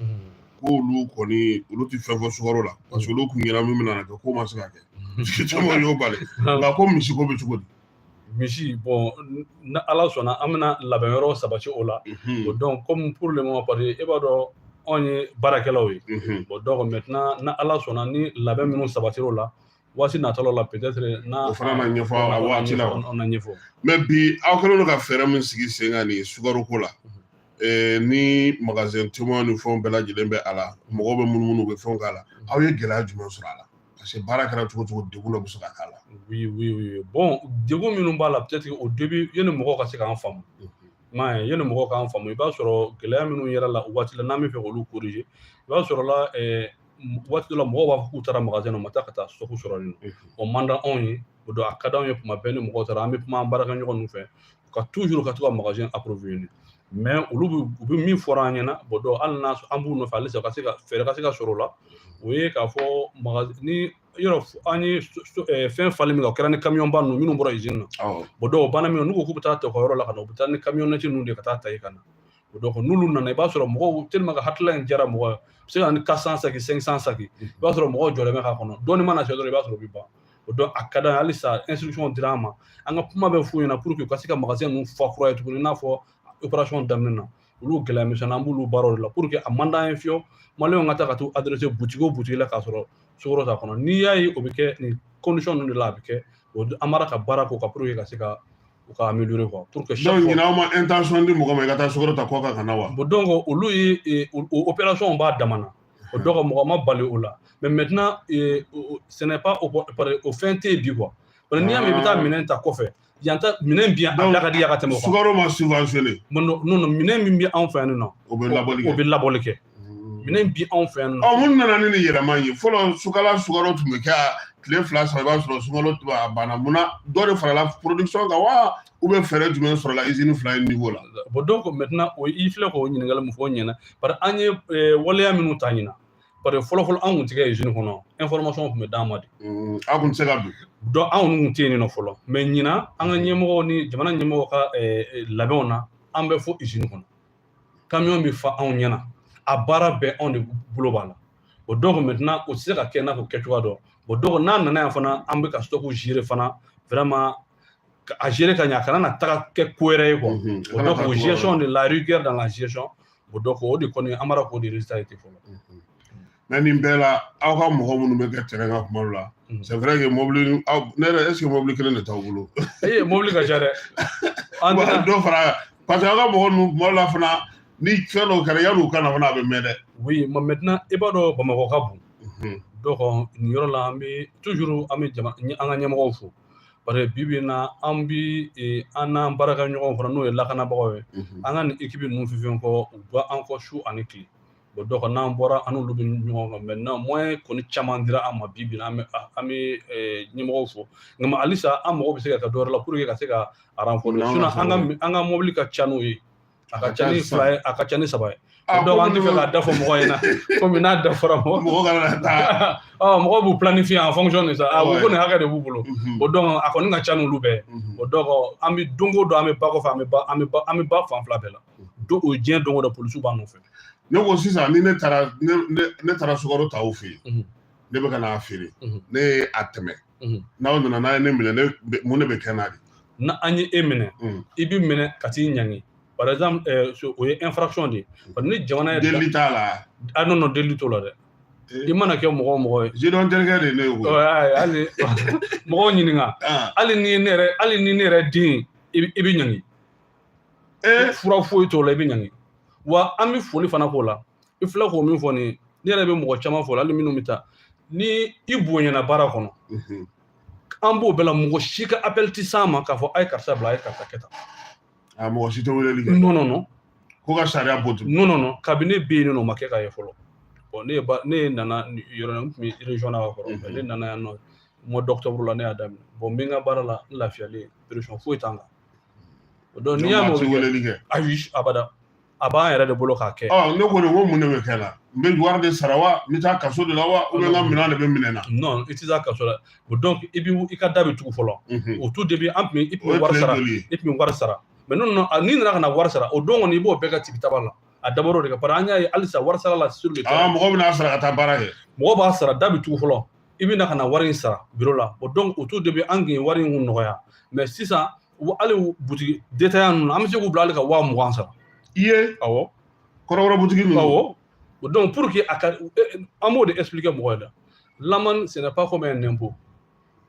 k'olu kɔni olu tɛ fɛn fɔ sukaro la parce que olu kun ɲɛna min bɛna kɛ ko ma se ka kɛ caman y'o bali nka ko misi ko bɛ cogo di. Misi bon na ala sɔnna an bɛna labɛn yɔrɔ sabati o la o donc comme pour le moment parce que e b'a dɔn anw ye baarakɛlaw ye bon donc maintenant na ala sɔnna ni labɛn minnu sabatira o la waati nataw la peut être na o fana na ɲɛfɔ a waati la on na ɲɛfɔ mais bi aw kɛlen don ka fɛɛrɛ min sigi sen kan nin sukaro ko la ni magasin caman ni fɛnw bɛɛ lajɛlen bɛ a la mɔgɔw bɛ munumunu u bɛ fɛnw k'a la aw ye gɛlɛya jumɛn sɔrɔ a la parce que baara kɛra cogo cogo degun dɔ bɛ se ka k'a la. oui bon degun minnu b'a la peut être au début yanni mɔgɔw ka se k'an faamu m'a ye yanni mɔgɔw k'an faamu i b'a sɔrɔ gɛlɛya minnu yɛrɛ la o waati la n'an bɛ fɛ k'olu corriger i b'a sɔrɔ la waati dɔ la mɔgɔw b'a fɔ k'u taara magasin na u ma taa ka taa stock sɔrɔ yen nɔ o man di anw ye o don a ka d'anw ye tuma bɛɛ ni mɔgɔw taara an bɛ kuma an baarakɛɲɔgɔn ninnu fɛ ka toujours ka to ka magasin approvisionner mais olu bɛ min fɔra an ɲɛna bon donc hali n'a an b'u nɔfɛ halisa ka se ka fɛɛrɛ ka se ka sɔrɔ o la o ye k'a fɔ ni yɔrɔ an ye fɛn falen min kɛ o kɛra ni camion ba ninnu minnu bɔra usine na bon donc o banna min na n'u ko k'u bɛ taa ta u ka yɔrɔ la ka na u bɛ taa ni camionnette ninnu de ka taa ta yen ka na o donc n'olu nana i b'a sɔrɔ mɔgɔw tellement que hakilila in diyara mɔgɔ ye u bɛ se ka ni 400 sacs 500 sacs i b'a sɔrɔ mɔgɔw jɔlen bɛ k'a kɔnɔ dɔɔni mana se dɔrɔn i b'a sɔrɔ o bɛ ban o donc a ka d'an ye halisa instruction dira an ma an ka kuma bɛ f'u ɲɛna pour que u ka se ka magasin ninnu fa kura ye tuguni i n'a fɔ opération daminɛ na olu gɛlɛya misɛnnin an b'olu baaraw de la pour que a man d'an ye fiyewu maliyɛnw ka taa ka t'u adresser boutique o boutique la k'a sɔrɔ sukaro t'a kɔnɔ n'i y'a ye o bɛ kɛ nin condition ninnu de la a bɛ kɛ an b'ala ka baara k'o kan pour que ka se ka u ka améliorer quoi pour que chaque fois donc ɲinan aw ma intention di mɔgɔ ma i ka taa sukaro ta kɔ kan ka na wa. bon donc olu ye o opération b'a dama na o donc mɔgɔ ma bali o la mais maintenant ce n'est pas o fɛn tɛ yen bi quoi parce que n'i y'a mɛn i bɛ taa minɛn ta kɔfɛ yanta minɛn bi yan a da ka di yan ka tɛmɛ o kan sukaro ma subventionné non minɛn min bɛ anw fɛ yan nɔ o bɛ labɔli kɛ minɛn bi anw fɛ yan nɔ mun nana ni nin yɛlɛma ye fɔlɔ sukaro tun bɛ kɛ tile 2 3 i b'a sɔrɔ sukaro a banna munna dɔ de farala production kan wa ou bien fɛɛrɛ jumɛn sɔrɔla usine 2 in niveau la. bon donc maintenant i filɛ k'o ɲininkali min fɔ o ɲɛna parce que an ye waleya minnu ta ɲina parce que fɔlɔ anw kun tɛ kɛ usine kɔnɔ information kun bɛ d'an ma de aw kun tɛ se ka don donc anw kun tɛ yen nɔ fɔlɔ mais ɲina an ka ɲɛmɔgɔw ni jamana ɲɛmɔgɔw ka labɛnw na an bɛ fɔ usine kɔnɔ camion bɛ fa anw ɲɛna a baara bɛɛ anw de bolo b'a la o donc maintenant o tɛ se ka kɛ n'a fɔ kɛcogoya dɔ o donc n'a nana yan fana an bɛ ka stock gérer fana vraiment a gérer ka ɲɛ a kana na taga kɛ ko wɛrɛ ye quoi o donc o gestion de la rigueur dans la gestion o donc o de kɔni an b'a k'o de résultat ye ten fɔlɔ mais nin bɛɛ la aw ka mɔgɔ minnu bɛ kɛ terrain kan kuma dɔ la c'est vrai que mobili ne yɛrɛ est ce que mobili kelen de t'aw bolo mobili ka ca dɛ dɔ fara parce que aw ka mɔgɔ ninnu kuma dɔ la fana ni fɛn dɔw kɛra yan'u ka na fana a bɛ mɛn dɛ oui mais maintenant i b'a dɔn Bamakɔ ka bon donc nin yɔrɔ la an bɛ toujours an bɛ an ka ɲɛmɔgɔw fo parce que bi bi in na an bɛ an n'an baarakɛɲɔgɔnw fana n'o ye lakanabagaw ye an ka nin équipe ninnu fɛn fɛn kɔ u bɛ an kɔ su ani tile bon donc n'an bɔra an n'olu bɛ ɲɔgɔn kan maintenant moyen kɔni caman dira an ma bi bi in na an bɛ ɲɛmɔgɔw fo nka halisa an mago bɛ se ka kɛ dɔ wɛrɛ la pour que ka se ka renforcer sinon an ka mobili ka ca n'o ye a ka ca ni 2 ye a ka ca ni 3 ye donc an tɛ fɛ k'a da fɔ mɔgɔ ɲɛna komi n'a dafara mɔgɔ kana taa mɔgɔw b'u planifier en fonction de ça ko nin hakɛ de b'u bolo o donc a kɔni ka ca n'olu bɛɛ o donc an bɛ don o don an bɛ ba kɔfɛ an bɛ ba fan fila bɛɛ la o diɲɛ don o don polisiw b'an nɔfɛ ne ko sisan ni ne taara sukaro ta aw fɛ yen ne bɛ ka n'a feere ne ye a tɛmɛ n'aw nana n'a ye ne minɛ mun de bɛ kɛ n'a de n'an ye e minɛ i bɛ minɛ ka t'i ɲangi par exemple o ye infraction de ye parce que ni jamana ye deli t'a la non deli t'o la dɛ i mana kɛ mɔgɔ o mɔgɔ ye zidɔn terikɛ de ne ye hali mɔgɔw ɲininka hali ni ne yɛrɛ den i bɛ ɲangi fura foyi t'o la i bɛ ɲangi wa an bɛ foli fana k'o la i filɛ k'o min fɔ nin ne yɛrɛ bɛ mɔgɔ caman fɔ hali minnu bɛ taa ni i bonyana baara kɔnɔ an b'o bɛɛ la mɔgɔ si ka appel tɛ s'an ma k'a fɔ a ye karisa bila a ye karisa kɛ tan mɔgɔ si tɛ weleli kɛ non ko ka sariya bɔ ten non kabini ne bɛ yen nɔ o ma kɛ k'a ye fɔlɔ bon ne nana yɔrɔ n tun bɛ région na ka kɔrɔ ne nana yan nɔ mois d'octobre la ne y'a daminɛ bon n bɛ n ka baara la n lafiyalen pression foyi t'an kan donc n'i y'a mɛn weleli kɛ ayi abada a b'an yɛrɛ de bolo k'a kɛ ne kɔni ko mun de bɛ kɛ la n bɛ wari de sara wa n bɛ taa kaso de la wa ou bien n ka minɛn de bɛ minɛ na non i tɛ taa kaso la donc i ka da bɛ tugu fɔlɔ au tout début an tun bɛ wari sara mais non n'i nana ka na wari sara o don kɔni i b'o bɛɛ ka tibi taba la a dabɔra o de kan parce que an y'a ye halisa wari sara la sur le terrain mɔgɔ bɛna sara ka taa baara kɛ mɔgɔ b'a sara da bɛ tugu fɔlɔ i bɛ na ka na wari in sara bureau la donc au tout début an tun ye wari in nɔgɔya mais sisan hali butigi détaillant ninnu an bɛ se k'u bila hali ka 20,000 sara i ye awɔ kɔrɔbɔrɔ butigi ninnu awɔ donc pour que an b'o de expliquer mɔgɔ ye dɛ lamani ce n'est pas comme un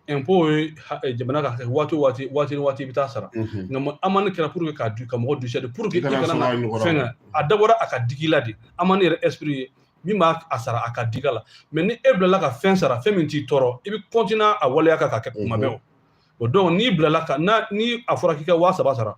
impôt ye jamana ka waati i bɛ taa sara nka amani kɛra pour que k'a ka mɔgɔ dusɛr pour que i kana fɛn a dabɔra a ka digi la de amani yɛrɛ esprit ye min b'a sara a ka diga la mais ni e bilala ka fɛn sara fɛn min t'i tɔɔrɔ i bɛ continuer a waleya kan ka kɛ kuma bɛɛ o donc n'i bilala ka ni a fɔra k'i ka 3,000 sara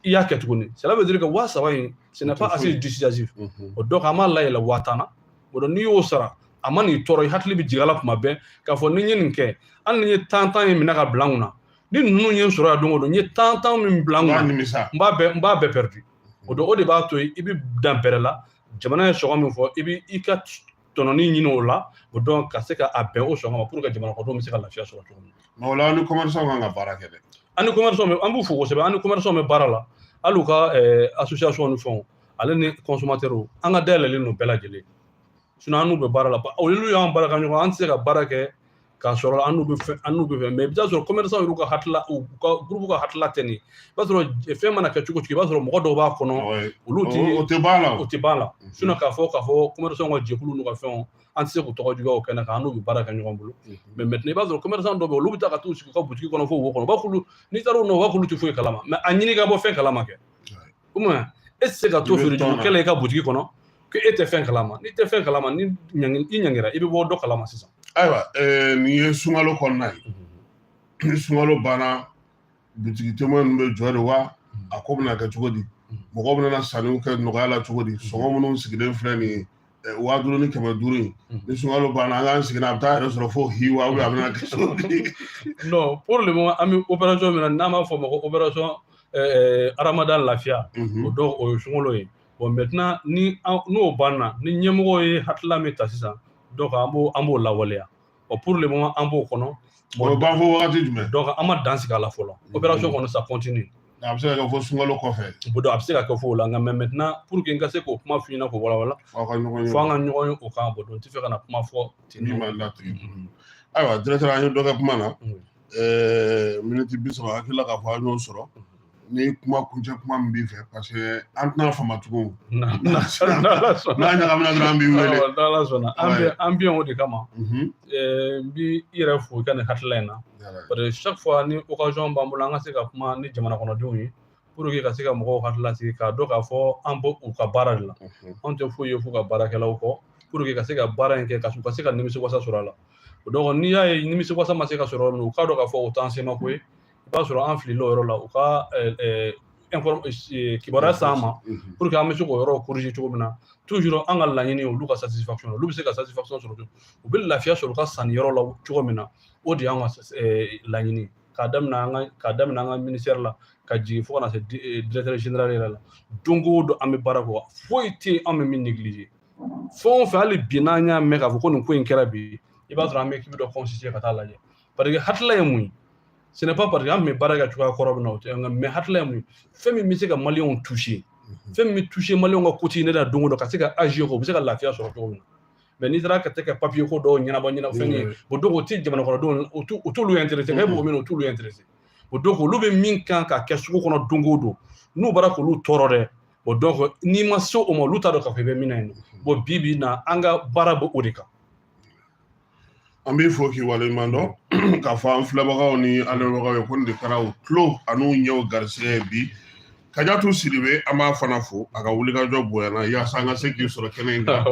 i y'a kɛ tuguni cela veut dire que 3,000 in ce n'est pas assez dissuasif o donc an b'a layɛlɛ 50,000 o donc n'i y'o sara a ma n'i tɔɔrɔ i hakili bɛ jigin a la kuma bɛɛ k'a fɔ ni n ye nin kɛ hali ni n ye tan ye minɛ ka bila n kunna ni ninnu ye n sɔrɔ yan don o don n ye tan min bila n kunna n b'a bɛɛ perdu o donc o de b'a to i bɛ dan bɛrɛ la jamana ye sɔngɔ min fɔ i ka tɔnɔni ɲini o la o donc ka se ka a bɛn o sɔngɔ ma pour que jamana kɔnɔdenw bɛ se ka lafiya sɔrɔ cogo min na. o la an ni commerçant kan ka baara kɛ dɛ. an ni commerçant an b'u fo kosɛbɛ an ni commerçant bɛ baara la hali u ka association ni fɛnw ale ni consommateurs an ka dayɛlɛlen don bɛɛ lajɛlen sinon an n'u bɛ baara la olu y'an baara kɛ ɲɔgɔn an tɛ se ka baara kɛ k'a sɔrɔ an n'u bɛ fɛn mais i bɛ taa sɔrɔ commerçant yɛrɛ ka hakilila u ka groupe ka hakilila tɛ nin i b'a sɔrɔ fɛn mana kɛ cogo o cogo i b'a sɔrɔ mɔgɔ dɔw b'a kɔnɔ olu tɛ ban la sinon k'a fɔ commerçant ka jɛkulu n'u ka fɛnw an tɛ se k'u tɔgɔ juguya o kɛnɛ kan an n'u bɛ baara kɛ ɲɔgɔn bolo mais maintenant i b'a sɔrɔ commerçant dɔw bɛ yen olu bɛ taa ka t'u sigi u ka butigi kɔnɔ fo wo kɔnɔ u b'a fɔ n'i taara u nɔ u b'a fɔ olu tɛ foyi kalama mais a ɲini ka bɔ fɛn kalama kɛ o tuma e tɛ se ka to feere jugu kɛlɛ i ka butigi kɔnɔ ko e tɛ fɛn kalama n'i tɛ fɛn kalama ni i ɲangira i bɛ bɔ dɔ kalama sisan. ayiwa nin ye sunkalo kɔnɔna ye ni sunkalo banna butigi tɛmɛ ninnu bɛ jɔ de wa a ko bɛna kɛ cogo di mɔgɔw bɛna sanniw kɛ nɔgɔya la cogo di sɔngɔ minnu sigilen filɛ nin ye 5,000 ni 500 in ni sunkalo banna an k'an sigi a bɛ taa yɛrɛ sɔrɔ fo hiwa ou bien a bɛna kɛ cogo di. non pour le moment an bɛ opération min na n'an b'a fɔ o ma ko opération Ramadan lafiya o dɔw o ye sunkalo ye bon maintenant n'o banna ni ɲɛmɔgɔ ye hakilila min ta sisan donc an b'o lawaleya pour le moment an b'o kɔnɔ o b'a fɔ wagati jumɛn donc an ma dan sigi a la fɔlɔ opération kɔnɔ ça continue a bɛ se ka kɛ fɔ sunkalo kɔfɛ bon a bɛ se ka kɛ fo o la nka maintenant pour que n ka se k'o kuma f'i ɲɛna k'o walawala fo an ka ɲɔgɔn ye o kan bon donc n tɛ fɛ ka na kuma fɔ ten min ma latigi ayiwa directeur an ye dɔ kɛ kuma na miniti 30 hakili la k'a fɔ an y'o sɔrɔ ni kuma kuncɛ kuma min b'i fɛ parce que an tɛna fama tugun n'a ɲagamina dɔrɔn an b'i wele n'Ala sɔnna an bɛ yan o de kama n b'i yɛrɛ fo i ka nin hakilila in na parce que chaque fois ni occasion b'an bolo an ka se ka kuma ni jamana kɔnɔdenw ye pour que ka se ka mɔgɔw hakilila sigi k'a dɔn k'a fɔ an bɔ u ka baara de la anw tɛ foyi ye f'u ka baarakɛlaw kɔ pour que ka se ka baara in kɛ ka se ka nimisiwasa sɔrɔ a la donc n'i y'a ye nimisiwasa ma se ka sɔrɔ yɔrɔ min u k'a dɔn k'a fɔ o t'an semako ye i b'a sɔrɔ an filila o yɔrɔ la u ka kibaruya s'an ma pour que an bɛ se k'o yɔrɔ corriger cogo min na toujours an ka laɲini olu ka satisfaction olu bɛ se ka satisfaction sɔrɔ u bɛ lafiya sɔrɔ u ka sanni yɔrɔ la cogo min na o de y'an ka laɲini k'a daminɛ an ka ministère la ka jigin fo ka na se directeur général yɛrɛ la don o don an bɛ baara kɛ foyi tɛ yen an bɛ min négliger fɛn o fɛn hali bi n'an y'a mɛn k'a fɔ ko nin ko in kɛra bi i b'a sɔrɔ an bɛ équipe dɔ constituer ka taa lajɛ parce que hakilila ye mun ye ce n'est pas parce que an bɛ baara kɛ cogoya kɔrɔ min na o tɛ nka mais hakilila ye mun ye fɛn min bɛ se ka maliyɛnw toucher fɛn min bɛ toucher maliyɛnw ka côté ne la don o don ka se ka agir o bɛ se ka lafiya sɔrɔ cogo min na mais n'i taara ka tɛ ka papier ko dɔw ɲɛnabɔ fɛn ye o don o tɛ jamana kɔnɔdenw o t'olu intéressé e b'o min o t'olu intéressé o donc olu bɛ min kan ka kɛ sugu kɔnɔ don o don n'u bara k'olu tɔɔrɔ dɛ o donc n'i ma se o ma olu t'a dɔn k'a fɔ i bɛ min na yen bon bi bi in na an ka baara bɛ o de kan. an b'i fo k'i waleɲuman dɔn k'a fɔ an filɛbagaw ni an lamɛnbagaw ye ko nin de kɛra u tulo an'u ɲɛw garisɛgɛ ye bi Kadiatou Sidibé an b'a fana fo a ka wulikajɔ bonyana yaasa an ka se k'i sɔrɔ kɛnɛ in kan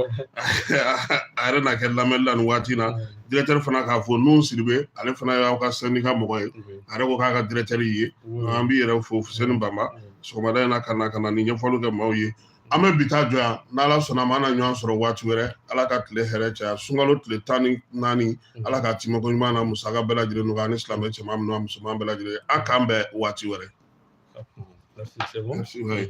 a yɛrɛ na kɛ lamɛnni la nin waati na directeur fana k'a fɔ Nuhu Sidibé ale fana y'aw ka syndicat mɔgɔ ye a yɛrɛ ko k'a ka directeur ye an b'i yɛrɛ fo Fuseni Bamba sɔgɔmada in na ka na ni ɲɛfɔliw kɛ maaw ye an bɛ bi taa jɔ yan n'Ala sɔnna ma an na ɲɔgɔn sɔrɔ waati wɛrɛ Ala ka tile hɛrɛ caya sunkalo tile 14 Ala ka timako ɲuman na musaka bɛɛ lajɛlen nɔgɔya ani silamɛ cɛman minnu ani musoman bɛɛ lajɛlen an k'an bɛn waati wɛrɛ. Merci, c'est bon. Merci, oui.